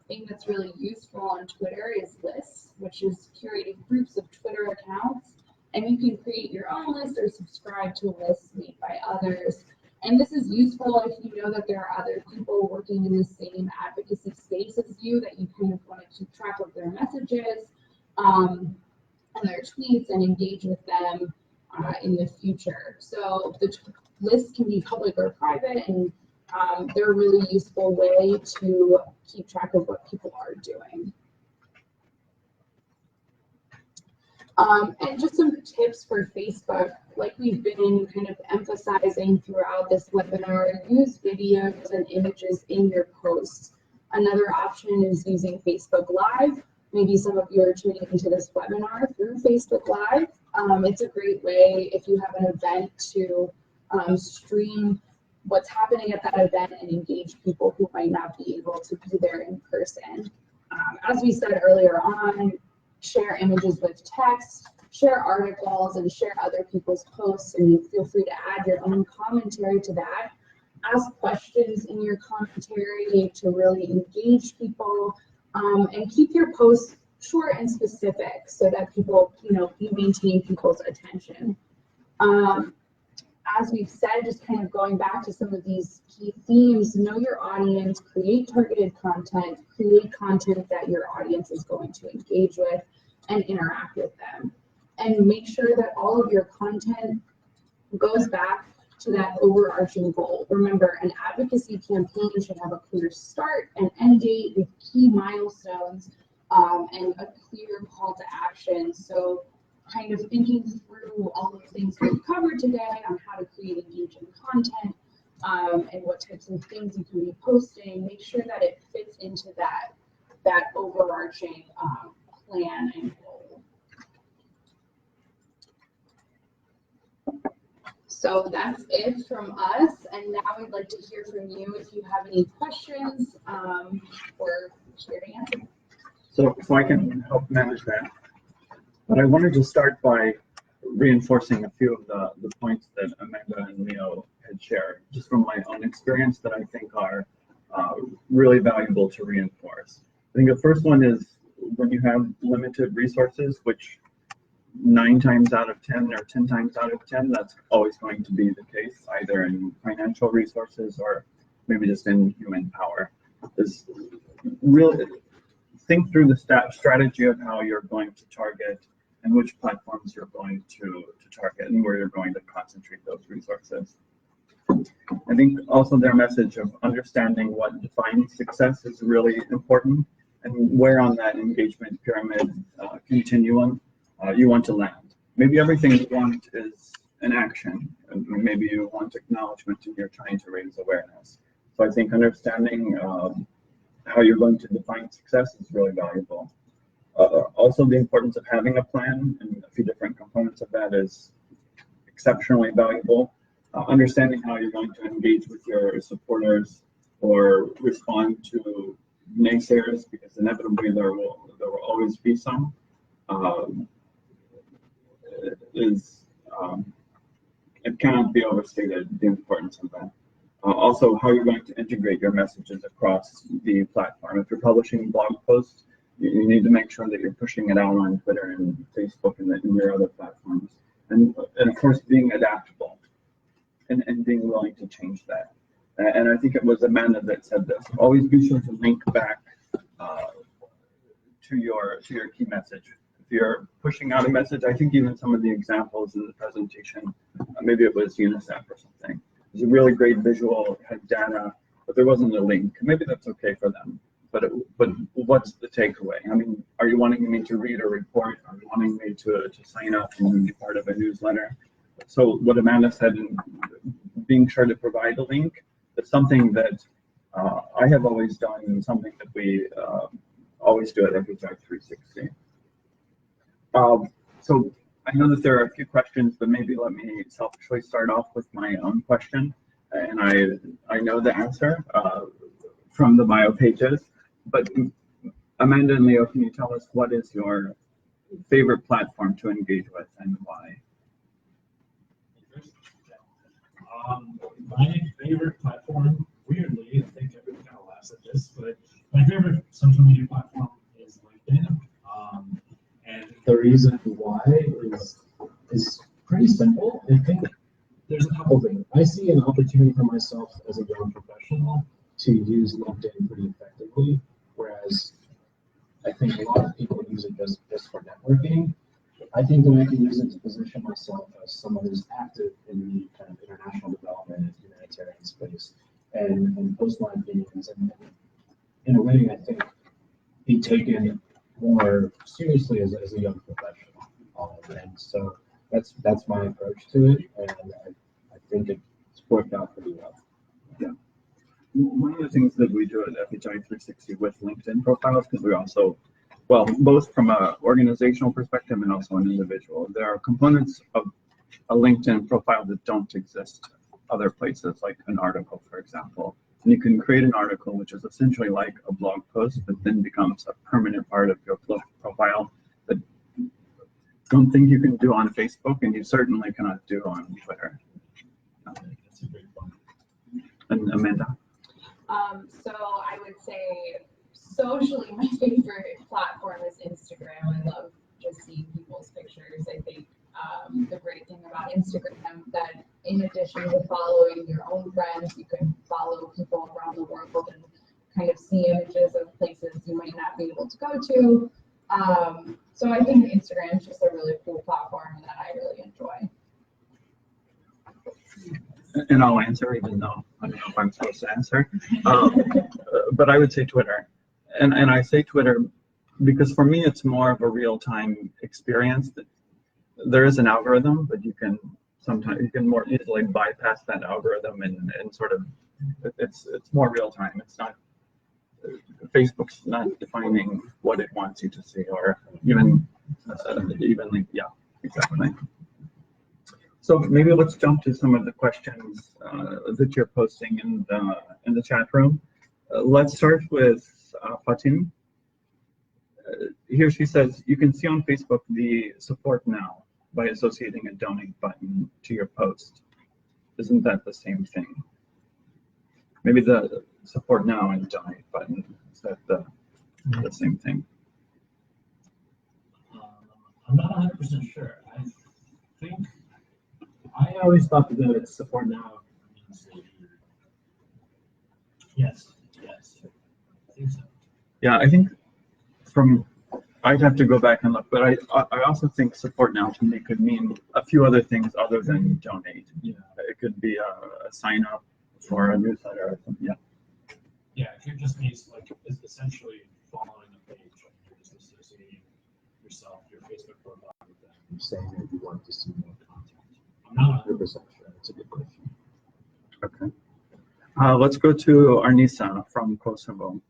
thing that's really useful on Twitter is lists, which is curating groups of Twitter accounts. And you can create your own list or subscribe to lists made by others. And this is useful if you know that there are other people working in the same advocacy space as you, that you kind of want to keep track of their messages and their tweets and engage with them in the future. So the lists can be public or private, and they're a really useful way to keep track of what people are doing. And just some tips for Facebook, like we've been kind of emphasizing throughout this webinar, use videos and images in your posts. Another option is using Facebook Live. Maybe some of you are tuning into this webinar through Facebook Live. It's a great way if you have an event to stream what's happening at that event and engage people who might not be able to be there in person. As we said earlier on, share images with text, share articles, and share other people's posts, and you feel free to add your own commentary to that. ask questions in your commentary to really engage people, and keep your posts short and specific so that people, you maintain people's attention. As we've said, just kind of going back to some of these key themes, know your audience, create targeted content, create content that your audience is going to engage with and interact with them. And make sure that all of your content goes back to that overarching goal. Remember, an advocacy campaign should have a clear start and end date with key milestones, and a clear call to action. So kind of thinking through all of the things we've covered today on how to create engaging content, and what types of things you can be posting, make sure that it fits into that overarching plan and goal. So that's it from us, and now we'd like to hear from you if you have any questions, or here to answer. So I can help manage that. But I wanted to start by reinforcing a few of the points that Amanda and Leo had shared, just from my own experience, that I think are really valuable to reinforce. I think the first one is when you have limited resources, which 9 times out of 10 or 10 times out of 10, that's always going to be the case, either in financial resources or maybe just in human power. Is really think through the strategy of how you're going to target and which platforms you're going to target and where you're going to concentrate those resources. I think also their message of understanding what defines success is really important, and where on that engagement pyramid continuum you want to land. Maybe everything you want is an action, and maybe you want acknowledgement and you're trying to raise awareness. So I think understanding how you're going to define success is really valuable. Also, the importance of having a plan, and a few different components of that, is exceptionally valuable. Understanding how you're going to engage with your supporters or respond to naysayers, because inevitably there will always be some, it cannot be overstated, the importance of that. Also, how you're going to integrate your messages across the platform. If you're publishing blog posts, you need to make sure that you're pushing it out on Twitter and Facebook and your other platforms. And of course, being adaptable and being willing to change that. And I think it was Amanda that said this: always be sure to link back to your key message. If you're pushing out a message, I think even some of the examples in the presentation, maybe it was UNICEF or something, it was a really great visual, had data, but there wasn't a link. Maybe that's okay for them. But what's the takeaway? I mean, are you wanting me to read a report? Are you wanting me to sign up and be part of a newsletter? So what Amanda said, in being sure to provide a link, it's something that I have always done, and something that we always do at FHI 360. So I know that there are a few questions, but maybe let me selfishly start off with my own question. And I know the answer from the bio pages. But Amanda and Leo, can you tell us what is your favorite platform to engage with and why? My favorite platform, weirdly, I think everyone kind of laughs at this, but my favorite social media platform is LinkedIn. And the reason why is pretty simple. I think there's a couple things. I see an opportunity for myself as a young professional to use LinkedIn pretty effectively, whereas I think a lot of people use it just for networking. I think that I can use it to position myself as someone who's active in the kind of international development and humanitarian space, and post my opinions, and in a way, I think, be taken more seriously as a young professional. And so that's my approach to it, and I think it's worked out pretty well. Yeah. One of the things that we do at FHI 360 with LinkedIn profiles, because we also, well, both from an organizational perspective and also an individual, there are components of a LinkedIn profile that don't exist other places, like an article, for example. And you can create an article which is essentially like a blog post, but then becomes a permanent part of your profile that don't think you can do on Facebook, and you certainly cannot do on Twitter. That's a great point. And Amanda? So I would say socially, my favorite platform is Instagram. I love just seeing people's pictures. I think the great thing about Instagram that in addition to following your own friends, you can follow people around the world and kind of see images of places you might not be able to go to. So I think Instagram is just a really cool platform that I really enjoy. And I'll answer, even though I don't know if I'm supposed to answer. But I would say Twitter. And I say Twitter because for me, it's more of a real-time experience. There is an algorithm, but you can more easily bypass that algorithm and sort of, it's more real-time. It's not, Facebook's not defining what it wants you to see, or even yeah, exactly. So maybe let's jump to some of the questions that you're posting in the chat room. Let's start with Fatim. Here she says, you can see on Facebook the support now by associating a donate button to your post. Isn't that the same thing? Maybe the support now and donate button, is that the same thing? I'm not 100% sure. I always thought that the support now means yes. I think so. Yeah, I think I'd have to go back and look, but I also think support now to me could mean a few other things other than donate. Yeah. It could be a sign up for a newsletter or something. Yeah. Yeah, it could just mean like it's essentially following a page and you're just associating yourself, your Facebook profile with them, and saying that you want to see more content. I'm not 100% sure. It's a good question. Okay. Let's go to Arnisa from Kosovo.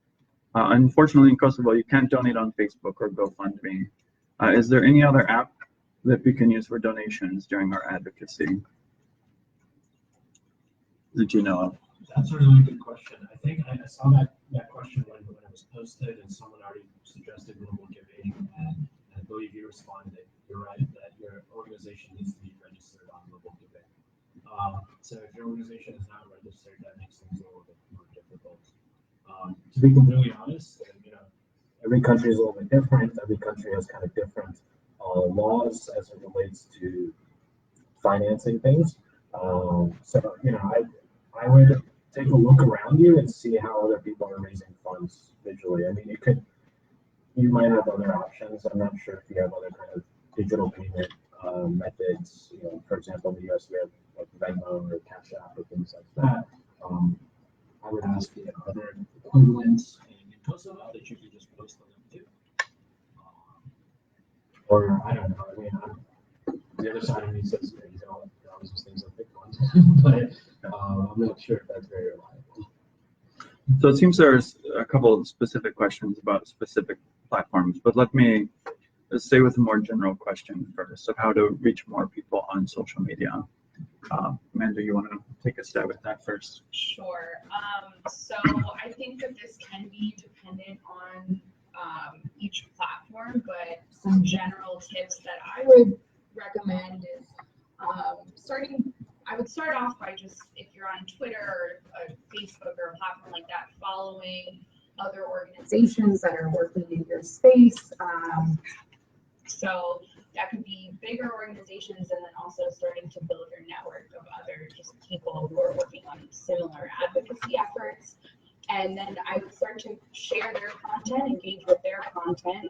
Unfortunately, in Kosovo, you can't donate on Facebook or GoFundMe. Is there any other app that we can use for donations during our advocacy? Did you know of? That's a really good question. I think I saw that question when it was posted, and someone already suggested global giving, and I believe you responded. You're right that your organization needs to be registered on global giving. So if your organization is not registered, that makes things a little bit more difficult. To be completely honest, every country is a little bit different. Every country has kind of different laws as it relates to financing things. So I would take a look around you and see how other people are raising funds visually. I mean, you might have other options. I'm not sure if you have other kind of digital payment methods. For example, in the US, we have like Venmo or Cash App or things like that. I would ask if you have other equivalents in Kosovo that you could just post the link to. Or I don't know. I mean, the other side of me says you can always use things like Bitcoin, but I'm not sure if that's very reliable. So it seems there's a couple of specific questions about specific platforms, but let me stay with a more general question first of how to reach more people on social media. Amanda, you want to take a stab at that first? Sure. So I think that this can be dependent on each platform, but some general tips that I would recommend is I would start off by just, if you're on Twitter or Facebook or a platform like that, following other organizations that are working in your space. So that could be bigger organizations, and then also starting to build your network of other just people who are working on similar advocacy efforts. And then I would start to share their content, engage with their content,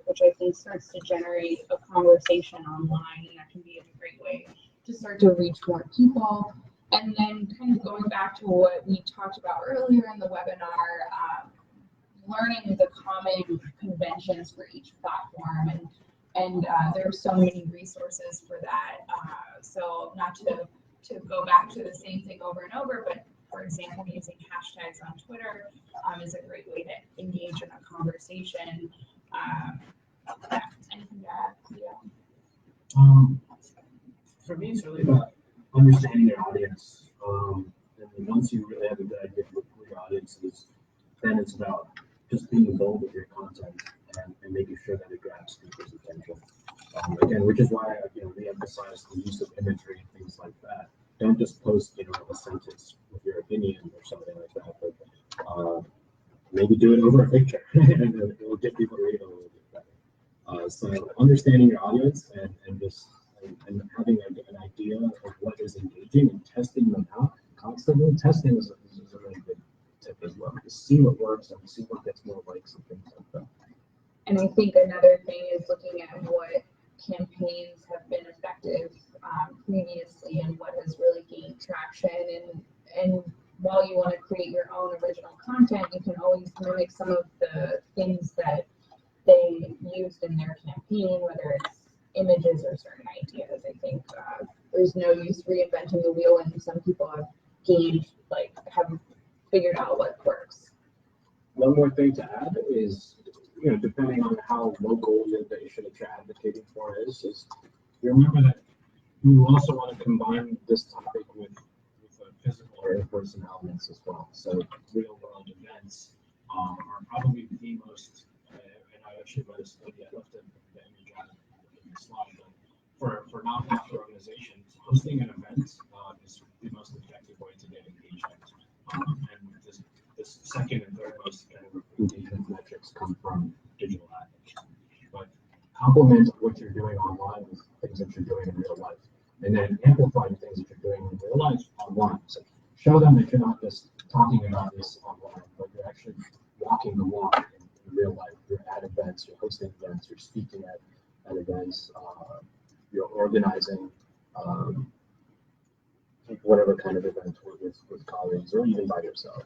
which I think starts to generate a conversation online, and that can be a great way to start to reach more people. And then kind of going back to what we talked about earlier in the webinar, learning the common conventions for each platform, and there are so many resources for that. So not to go back to the same thing over and over, but for example, using hashtags on Twitter is a great way to engage in a conversation. Yeah, anything to add? Yeah. For me, it's really about understanding your audience. And once you really have a good idea of who your audience is, then it's about just being bold with your content and making sure that it grabs people's attention. Again, which is why we emphasize the use of imagery and things like that. Don't just post a sentence with your opinion or something like that, but maybe do it over a picture and it will get people to read it a little bit better. So understanding your audience and just and having an idea of what is engaging and testing them out constantly. Testing is a really good tip as well. To see what works and see what gets more likes and things like that. And I think another thing is looking at what campaigns have been effective previously and what has really gained traction. And while you want to create your own original content, you can always mimic some of the things that they used in their campaign, whether it's images or certain ideas. I think there's no use reinventing the wheel, and some people have have figured out what works. One more thing to add is, depending on how local the issue that you're advocating for is you remember that you also want to combine this topic with physical or in-person elements as well. So real-world events are probably the most, and I actually read a study, I left the image out in the slide, but for nonprofit organizations, hosting an event is the most effective way to get engagement. And this second and third most kind of engagement metrics come from digital ads. But complement what you're doing online with things that you're doing in real life, and then amplifying things that you're doing in real life online. So show them that you're not just talking about this online, but you're actually walking the walk in real life. You're at events, you're hosting events, you're speaking at events, you're organizing whatever kind of event with colleagues or even by yourself.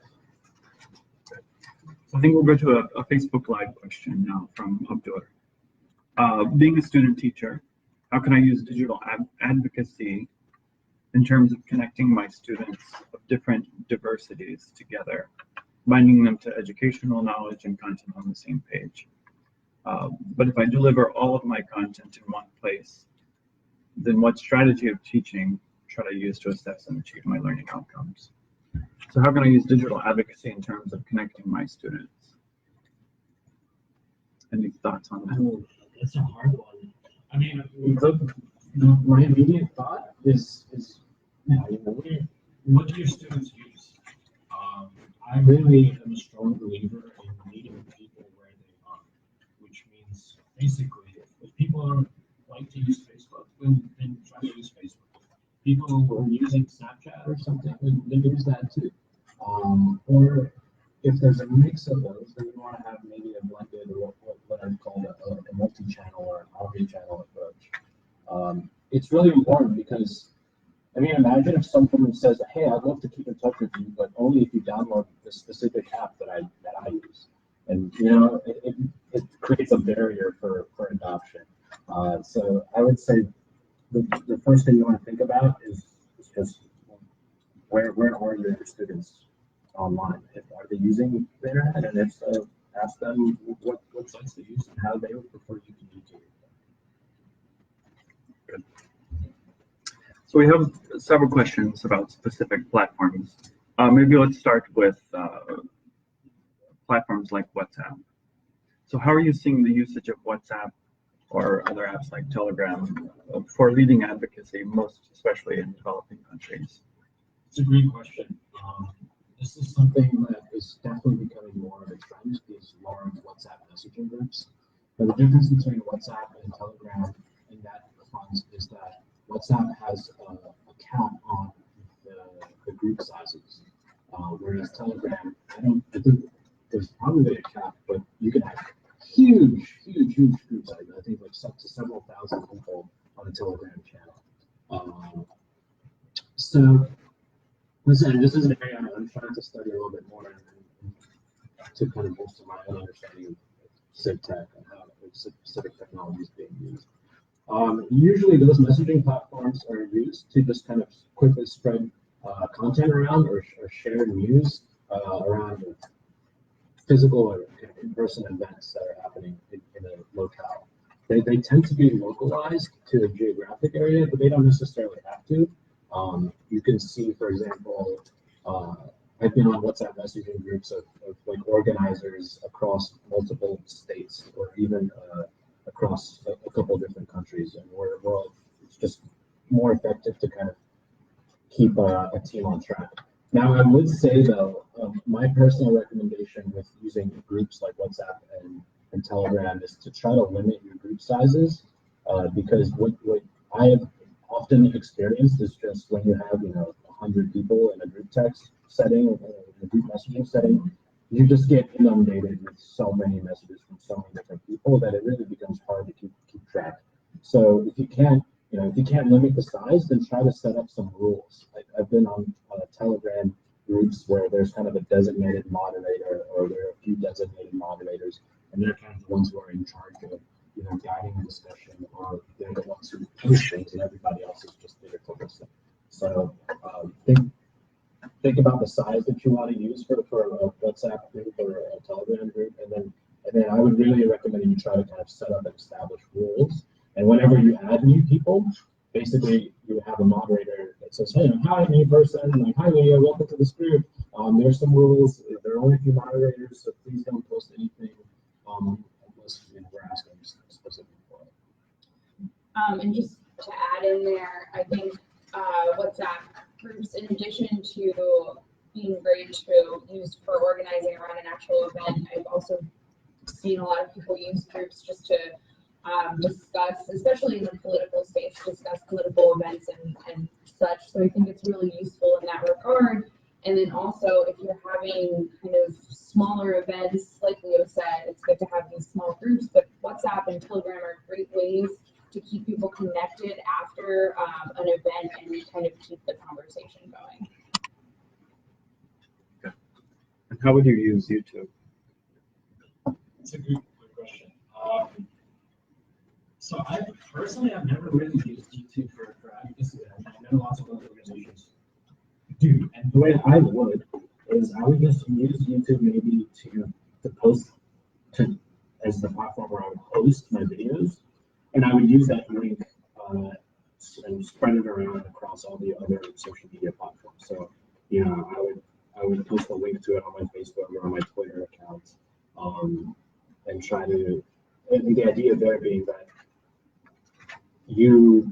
So I think we'll go to a Facebook Live question now from Abdur. Being a student teacher, how can I use digital advocacy in terms of connecting my students of different diversities together, binding them to educational knowledge and content on the same page? But if I deliver all of my content in one place, then what strategy of teaching should I use to assess and achieve my learning outcomes? So how can I use digital advocacy in terms of connecting my students? Any thoughts on that? It's a hard one. I mean, my immediate thought is what do your students use? I really am a strong believer in meeting people where they are, which means basically if people like to use Facebook, then try to use Facebook. People who are using Snapchat or something, then use that too. Or if there's a mix of those, then you want to have maybe a blended, or what I'd call a multi-channel or an omni-channel approach. It's really important because, I mean, imagine if someone says, "Hey, I'd love to keep in touch with you, but only if you download the specific app that I use," and it creates a barrier for adoption. So I would say the first thing you want to think about is just where are your students online? Are they using the internet? And if so, ask them what sites they use and how they would prefer you communicate with them. Good. So we have several questions about specific platforms. Maybe let's start with platforms like WhatsApp. So how are you seeing the usage of WhatsApp or other apps like Telegram for leading advocacy, most especially in developing countries? It's a great question. This is something that is definitely becoming more of a trend, these large WhatsApp messaging groups. But the difference between WhatsApp and Telegram in that front is that WhatsApp has a cap on the group sizes, whereas Telegram, I think there's probably a cap, but you can have huge group sizes. I think like up to several thousand people on a Telegram channel. So listen, this is an area I'm trying to study a little bit more and to kind of bolster my own understanding of civ tech and how civic technology is being used. Usually those messaging platforms are used to just kind of quickly spread content around or share news around physical or in-person events that are happening in a locale. They tend to be localized to a geographic area, but they don't necessarily have to. You can see, for example, I've been on WhatsApp messaging groups of like organizers across multiple states or even across a couple of different countries, and it's just more effective to kind of keep a team on track. Now, I would say though, my personal recommendation with using groups like WhatsApp and Telegram is to try to limit your group sizes, because what I have often experienced is just when you have 100 people in a group text setting or in a group messaging setting, you just get inundated with so many messages from so many different people that it really becomes hard to keep track. So if you can't limit the size, then try to set up some rules. I've been on Telegram groups where there's kind of a designated moderator, or there are a few designated moderators, and they're kind of the ones who are in charge of guiding the discussion, or they're the ones who push things, and everybody else is just there to listen. So think about the size that you want to use for a WhatsApp group or a Telegram group, and then I would really recommend you try to kind of set up and establish rules. And whenever you add new people, basically you have a moderator that says, "Hey, hi, new person. Like, hi, Leah. Welcome to this group. There's some rules. There are only a few moderators, so please don't post anything unless we're asking specifically for it." And just to add in there, I think WhatsApp groups, in addition to being great to use for organizing around an actual event, I've also seen a lot of people use groups just to discuss, especially in the political space, discuss political events and such. So I think it's really useful in that regard. And then also, if you're having kind of smaller events, like Leo said, it's good to have these small groups, but WhatsApp and Telegram are great ways to keep people connected after an event and kind of keep the conversation going. Okay. And how would you use YouTube? That's a good question. So I personally have never really used YouTube for advocacy. I know lots of other organizations do. And the way I would is I would just use YouTube maybe to post as the platform where I would host my videos. And I would use that link and spread it around across all the other social media platforms. So, I would post a link to it on my Facebook or on my Twitter account, and try to. And the idea there being that you're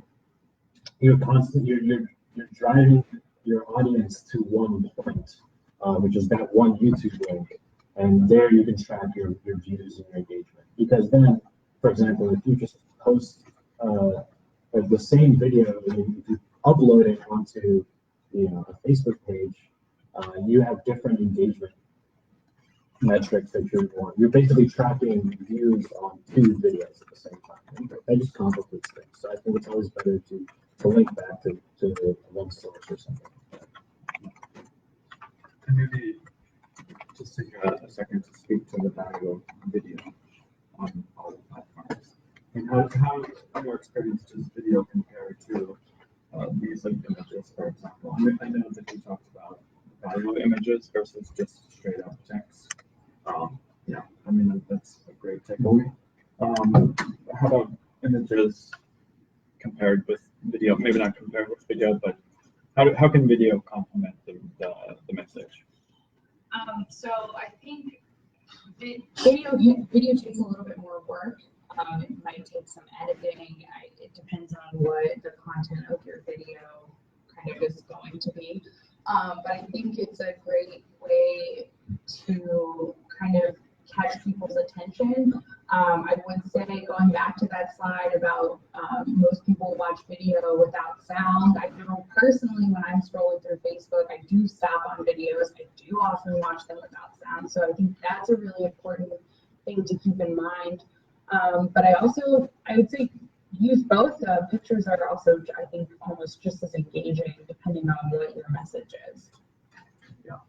driving your audience to one point, which is that one YouTube link, and there you can track your views and your engagement. Because then, for example, if you just post the same video and you upload it onto a Facebook page, you have different engagement metrics that you're basically tracking views on two videos at the same time. That just complicates things. So I think it's always better to link back to one source or something. And maybe just take a second to speak to the value of video on all the platforms. And how your experience does video compare to these like images, for example? I know that you talked about the value of images versus just straight up text. Yeah, I mean, that's a great takeaway. How about images compared with video? Maybe not compared with video, but how can video complement the message? So I think video takes a little bit more work. It might take some editing. It depends on what the content of your video kind of is going to be. But I think it's a great way to kind of catch people's attention. I would say, going back to that slide about most people watch video without sound. I know personally, when I'm scrolling through Facebook, I do stop on videos. I do often watch them without sound. So I think that's a really important thing to keep in mind. But I would say use both. Pictures are also, I think, almost just as engaging depending on what your message is. Yeah.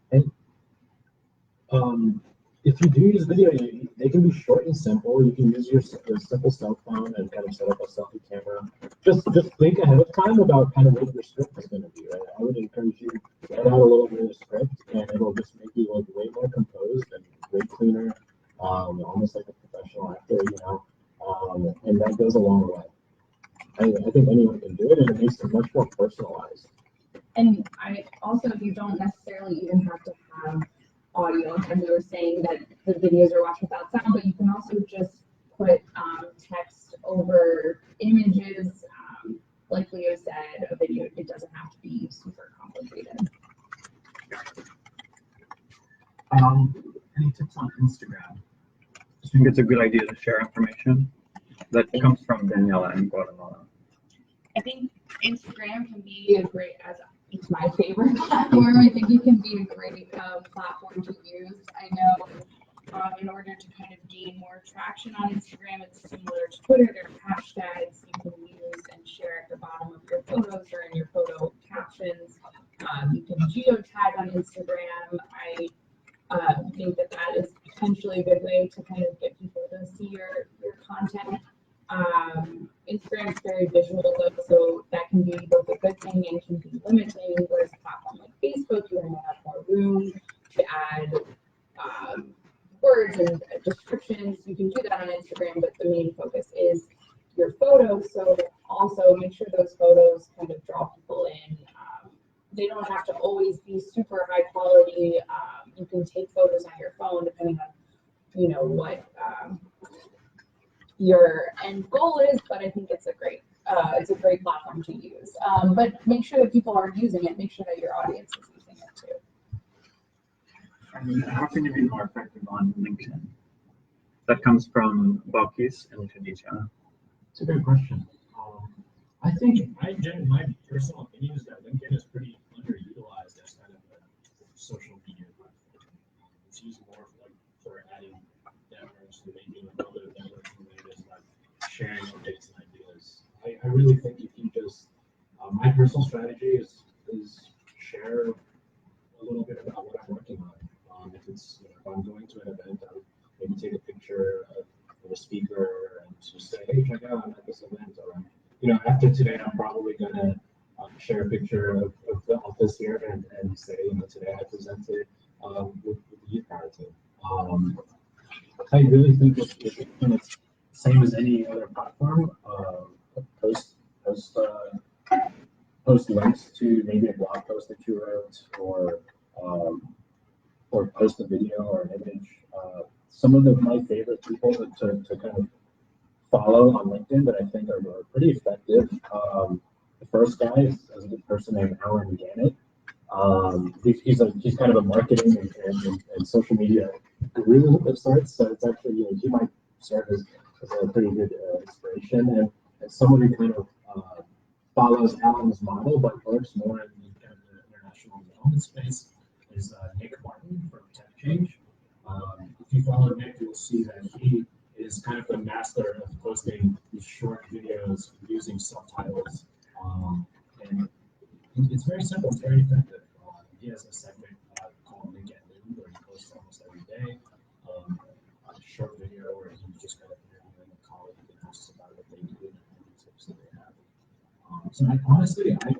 And if you do use video, they can be short and simple. You can use your simple cell phone and kind of set up a selfie camera. Just think ahead of time about kind of what your script is going to be, right? I would encourage you to write out a little bit of the script, and it'll just make you look way more composed and way cleaner, almost like a professional actor, and that goes a long way. I think anyone can do it, and it makes it much more personalized. And you don't necessarily even have to have audio. And we were saying that the videos are watched without sound, but you can also just put text over images. Like Leo said, a video, it doesn't have to be super complicated. Any tips on Instagram? I think it's a good idea to share information. That comes from Daniela in Guatemala. I think Instagram can be a great, as it's my favorite platform, I think it can be a great platform to use. I know in order to kind of gain more traction on Instagram, it's similar to Twitter. There are hashtags you can use and share at the bottom of your photos or in your photo captions. You can geotag on Instagram. I think that is potentially a good way to kind of get people to see your content. Instagram is very visual though, so that can be both a good thing and can be limiting, whereas a platform like Facebook, you're going to have more room to add words and descriptions. You can do that on Instagram, but the main focus is your photos, so also make sure those photos kind of draw people in. They don't have to always be super high quality. You can take photos on your phone depending on, what your end goal is, but I think it's a great platform to use. But make sure that people are using it. Make sure that your audience is using it too. And how can you be more effective on LinkedIn? That comes from Balkis in Tunisia. It's a good question. I think my personal opinion is that LinkedIn is pretty underutilized as kind of a social media platform. It's used more for adding networks and maybe a little bit of networking than it is like sharing updates and ideas. I really think if you just, my personal strategy is share a little bit about what I'm working on. If it's, if I'm going to an event, I would maybe take a picture of a speaker and just say, hey, check out, I'm at this event. Or after today, I'm probably gonna share a picture of the office here and say, today I presented with the youth power team. I really think it's kind of same as any other platform. Post links to maybe a blog post that you wrote, or post a video or an image. Some of my favorite people to kind of follow on LinkedIn that I think are pretty effective. The first guy is a good person named Alan Gannett. He's kind of a marketing and social media guru of sorts. So it's actually, he might serve as a pretty good inspiration. And someone who kind of follows Alan's model but works more in kind of the international development space is Nick Martin from Tech Change. If you follow Nick, you'll see that he is kind of the master of posting these short videos using subtitles. And it's very simple, it's very effective. He has a segment called Nick at Noon where he posts almost every day. A short video where he's just kind of interviewing a colleague and asks about what they do and any tips that they have. So I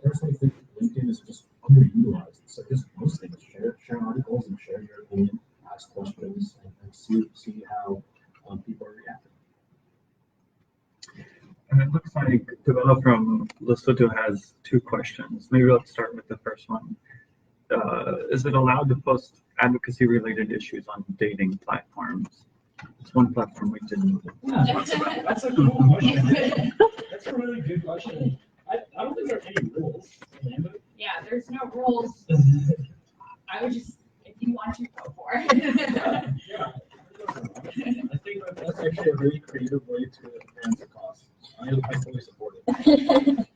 personally think LinkedIn is just underutilized. So just post things, share articles and share your opinion, ask questions, and see how people are reacting. And it looks like Devella from Lesotho has two questions. Maybe let's start with the first one. Is it allowed to post advocacy-related issues on dating platforms? It's one platform we didn't talk about. That's a cool question. That's a really good question. I don't think there are any rules. Yeah, there's no rules. I would just, if you want to, go for it. Yeah. I think that's actually a really creative way to answer costs. I fully support it.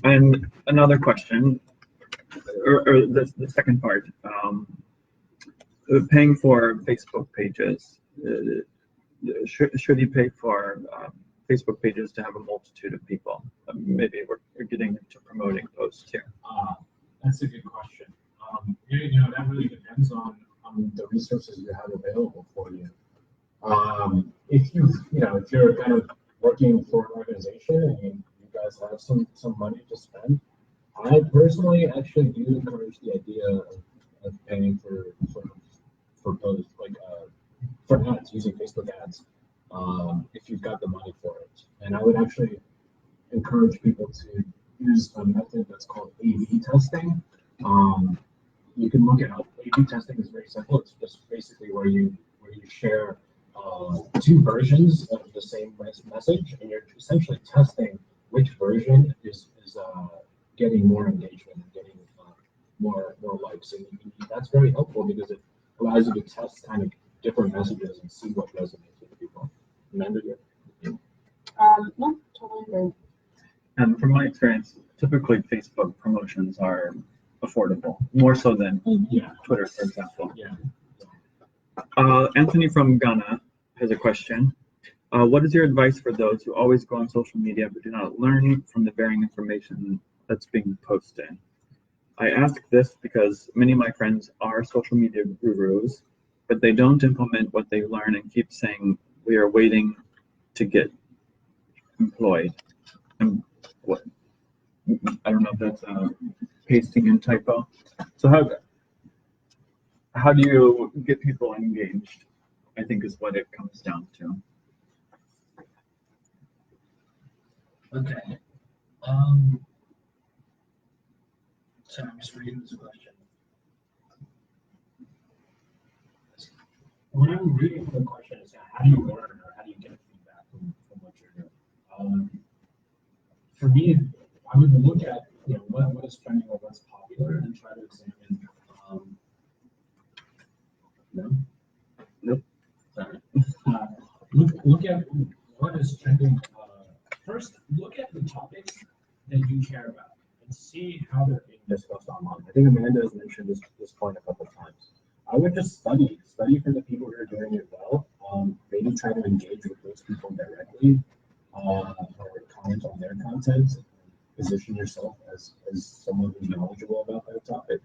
And another question, or the second part, paying for Facebook pages. Should you pay for Facebook pages to have a multitude of people? Maybe we're getting into promoting posts here. That's a good question. That really depends on the resources you have available for you. If you're kind of working for an organization and you guys have some money to spend, I personally actually do encourage the idea of paying for posts, for ads, using Facebook ads, if you've got the money for it. And I would actually encourage people to use a method that's called A/B testing. You can look it up. A/B testing is very simple. It's just basically where you share two versions of the same message, and you're essentially testing which version is getting more engagement and getting more likes. And that's very helpful because allows you to test kind of different messages and see what resonates with people. Amanda, No, totally agree. And from my experience, typically Facebook promotions are affordable, more so than yeah, Twitter, for example. yeah. Anthony from Ghana has a question. What is your advice for those who always go on social media but do not learn from the varying information that's being posted? I ask this because many of my friends are social media gurus, but they don't implement what they learn and keep saying we are waiting to get employed. And what? I don't know if that's a pasting in typo. So how do you get people engaged? I think is what it comes down to. Okay. So I'm just reading this question. When I'm reading the question, it's how do you learn or how do you get feedback from what you're doing? For me, I would look at what is trending or what's popular and try to examine. Nope. Sorry. Look at what is trending. First, look at the topics that you care about and see how they're being discussed online. I think Amanda has mentioned this point a couple of times. I would just study from the people who are doing it well. Maybe try to engage with those people directly, or comment on their content. Position yourself as someone who's knowledgeable about that topic.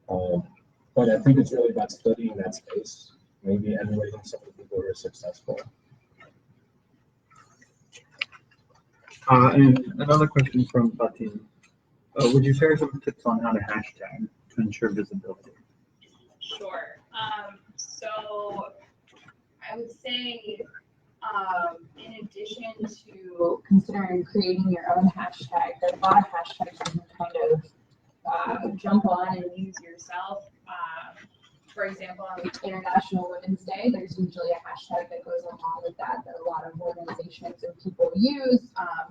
But I think it's really about studying that space, maybe emulating some of the people who are successful. And another question from Fatin. Would you share some tips on how to hashtag to ensure visibility? Sure. So I would say, in addition to considering creating your own hashtag, there are a lot of hashtags you can kind of jump on and use yourself. For example, on International Women's Day, there's usually a hashtag that goes along with that a lot of organizations and people use.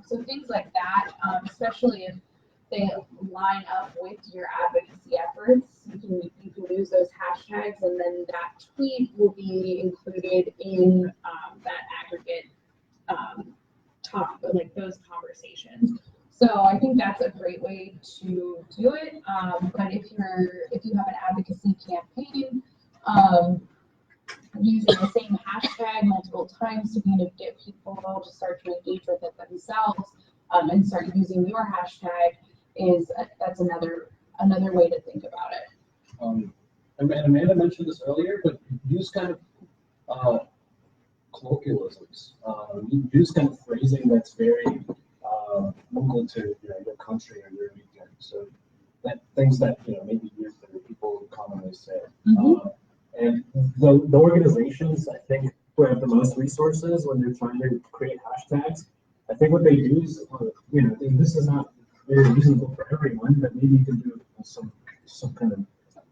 So things like that, especially if they line up with your advocacy efforts, you can use those hashtags, and then that tweet will be included in that aggregate talk, like those conversations. So I think that's a great way to do it. But if you have an advocacy campaign, using the same hashtag multiple times to kind of get people to start to engage with it themselves, and start using your hashtag that's another way to think about it. Amanda mentioned this earlier, but use kind of colloquialisms. Use kind of phrasing that's very local to your country or your region. So that things that maybe people commonly say. And the organizations, I think, who have the most resources when they're trying to create hashtags, I think what they do is, this is not very reasonable for everyone, but maybe you can do some kind of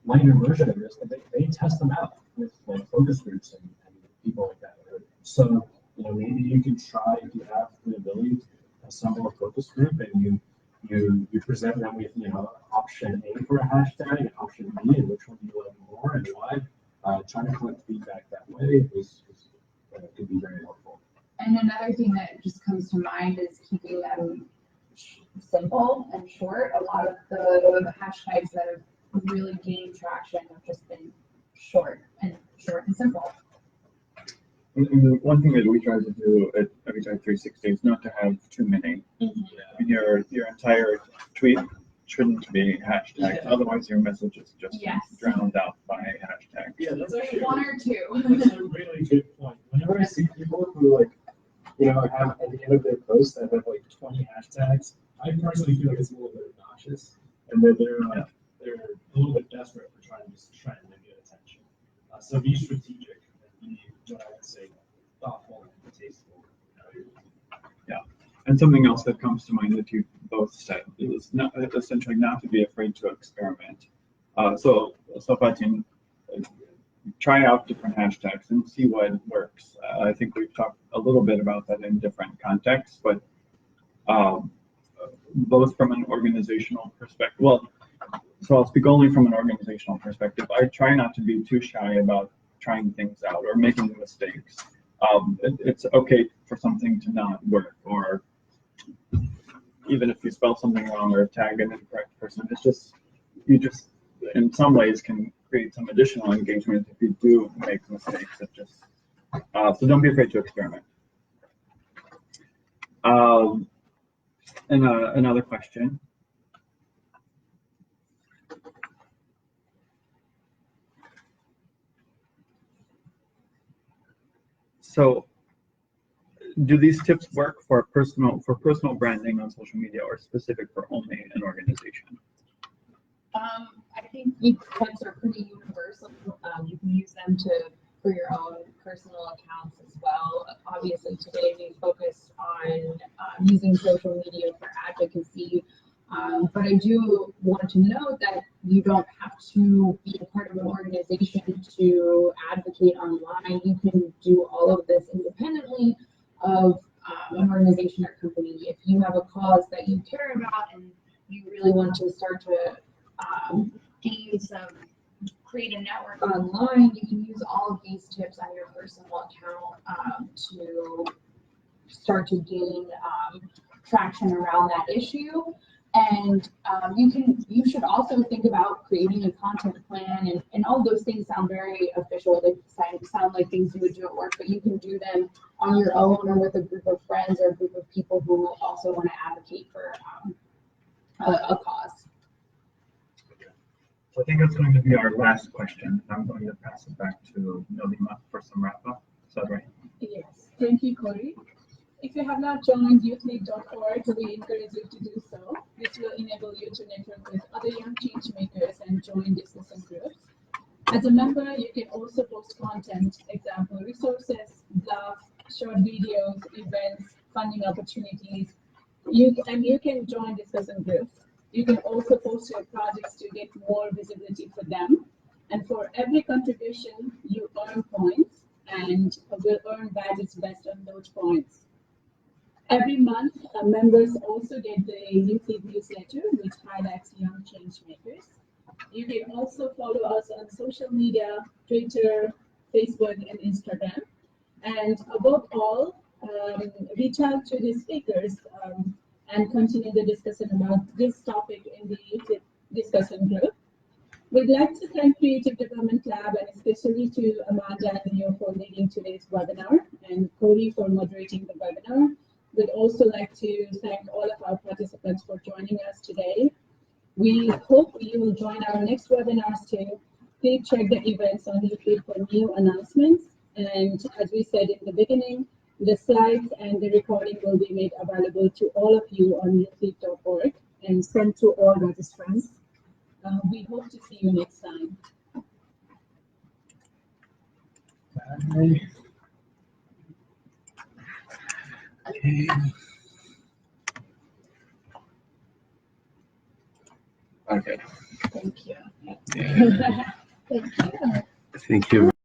minor version of this, but they test them out with like focus groups and people like that. So, maybe you can try, if you have the ability to assemble a focus group and you present them with, option A for a hashtag and option B, and which one do you like more and why. Trying to collect feedback that way could be very helpful. And another thing that just comes to mind is keeping them simple and short. A lot of the hashtags that have really gained traction have just been short and simple. And one thing that we try to do at Everytime 360 is not to have too many. And your entire tweet shouldn't be hashtagged, otherwise your message is just drowned out by hashtags. Yeah, that's actually one or two. That's a really good point. Whenever I see people who have at the end of their post that have like 20 hashtags, I personally feel like it's a little bit obnoxious, and that they're a little bit desperate for trying to get attention. So be strategic and be, what I would say, thoughtful and tasteful. Yeah, and something else that comes to mind that you both said is essentially not to be afraid to experiment. So Fatin, try out different hashtags and see what works. I think we've talked a little bit about that in different contexts, but both from an organizational perspective. Well, So I'll speak only from an organizational perspective. I try not to be too shy about trying things out or making mistakes. It's okay for something to not work, or even if you spell something wrong or tag an incorrect person, you just in some ways can create some additional engagement if you do make mistakes. So don't be afraid to experiment. And another question. So, do these tips work for personal branding on social media, or specific for only an organization? I think these tips are pretty universal. You can use them for your own personal accounts as well. Obviously, today we focused on using social media for advocacy. But I do want to note that you don't have to be a part of an organization to advocate online. You can do all of this independently of an organization or company. If you have a cause that you care about and you really want to start to create a network online, you can use all of these tips on your personal account to start to gain traction around that issue. And you should also think about creating a content plan, and all those things sound very official. They sound like things you would do at work, but you can do them on your own or with a group of friends or a group of people who also want to advocate for a cause. So I think that's going to be our last question. I'm going to pass it back to Nolima for some wrap up. Is that right? Yes, thank you, Corey. If you have not joined YouthLead.org, we encourage you to do so. This will enable you to network with other young change makers and join discussion groups. As a member, you can also post content, example resources, blogs, short videos, events, funding opportunities. You can join discussion groups. You can also post your projects to get more visibility for them. And for every contribution, you earn points and will earn badges based on those points. Every month, members also get the YouthLead newsletter, which highlights young change makers. You can also follow us on social media, Twitter, Facebook, and Instagram. And above all, reach out to the speakers and continue the discussion about this topic in the YouthLead discussion group. We'd like to thank Creative Development Lab, and especially to Amanda and Leo for leading today's webinar, and Corey for moderating the webinar. We'd also like to thank all of our participants for joining us today. We hope you will join our next webinars too. Please check the events on YouthLead for new announcements. And as we said in the beginning, the slides and the recording will be made available to all of you on YouthLead.org and sent to all registrants. We hope to see you next time. Okay. Thank you. Yeah. Thank you. Thank you.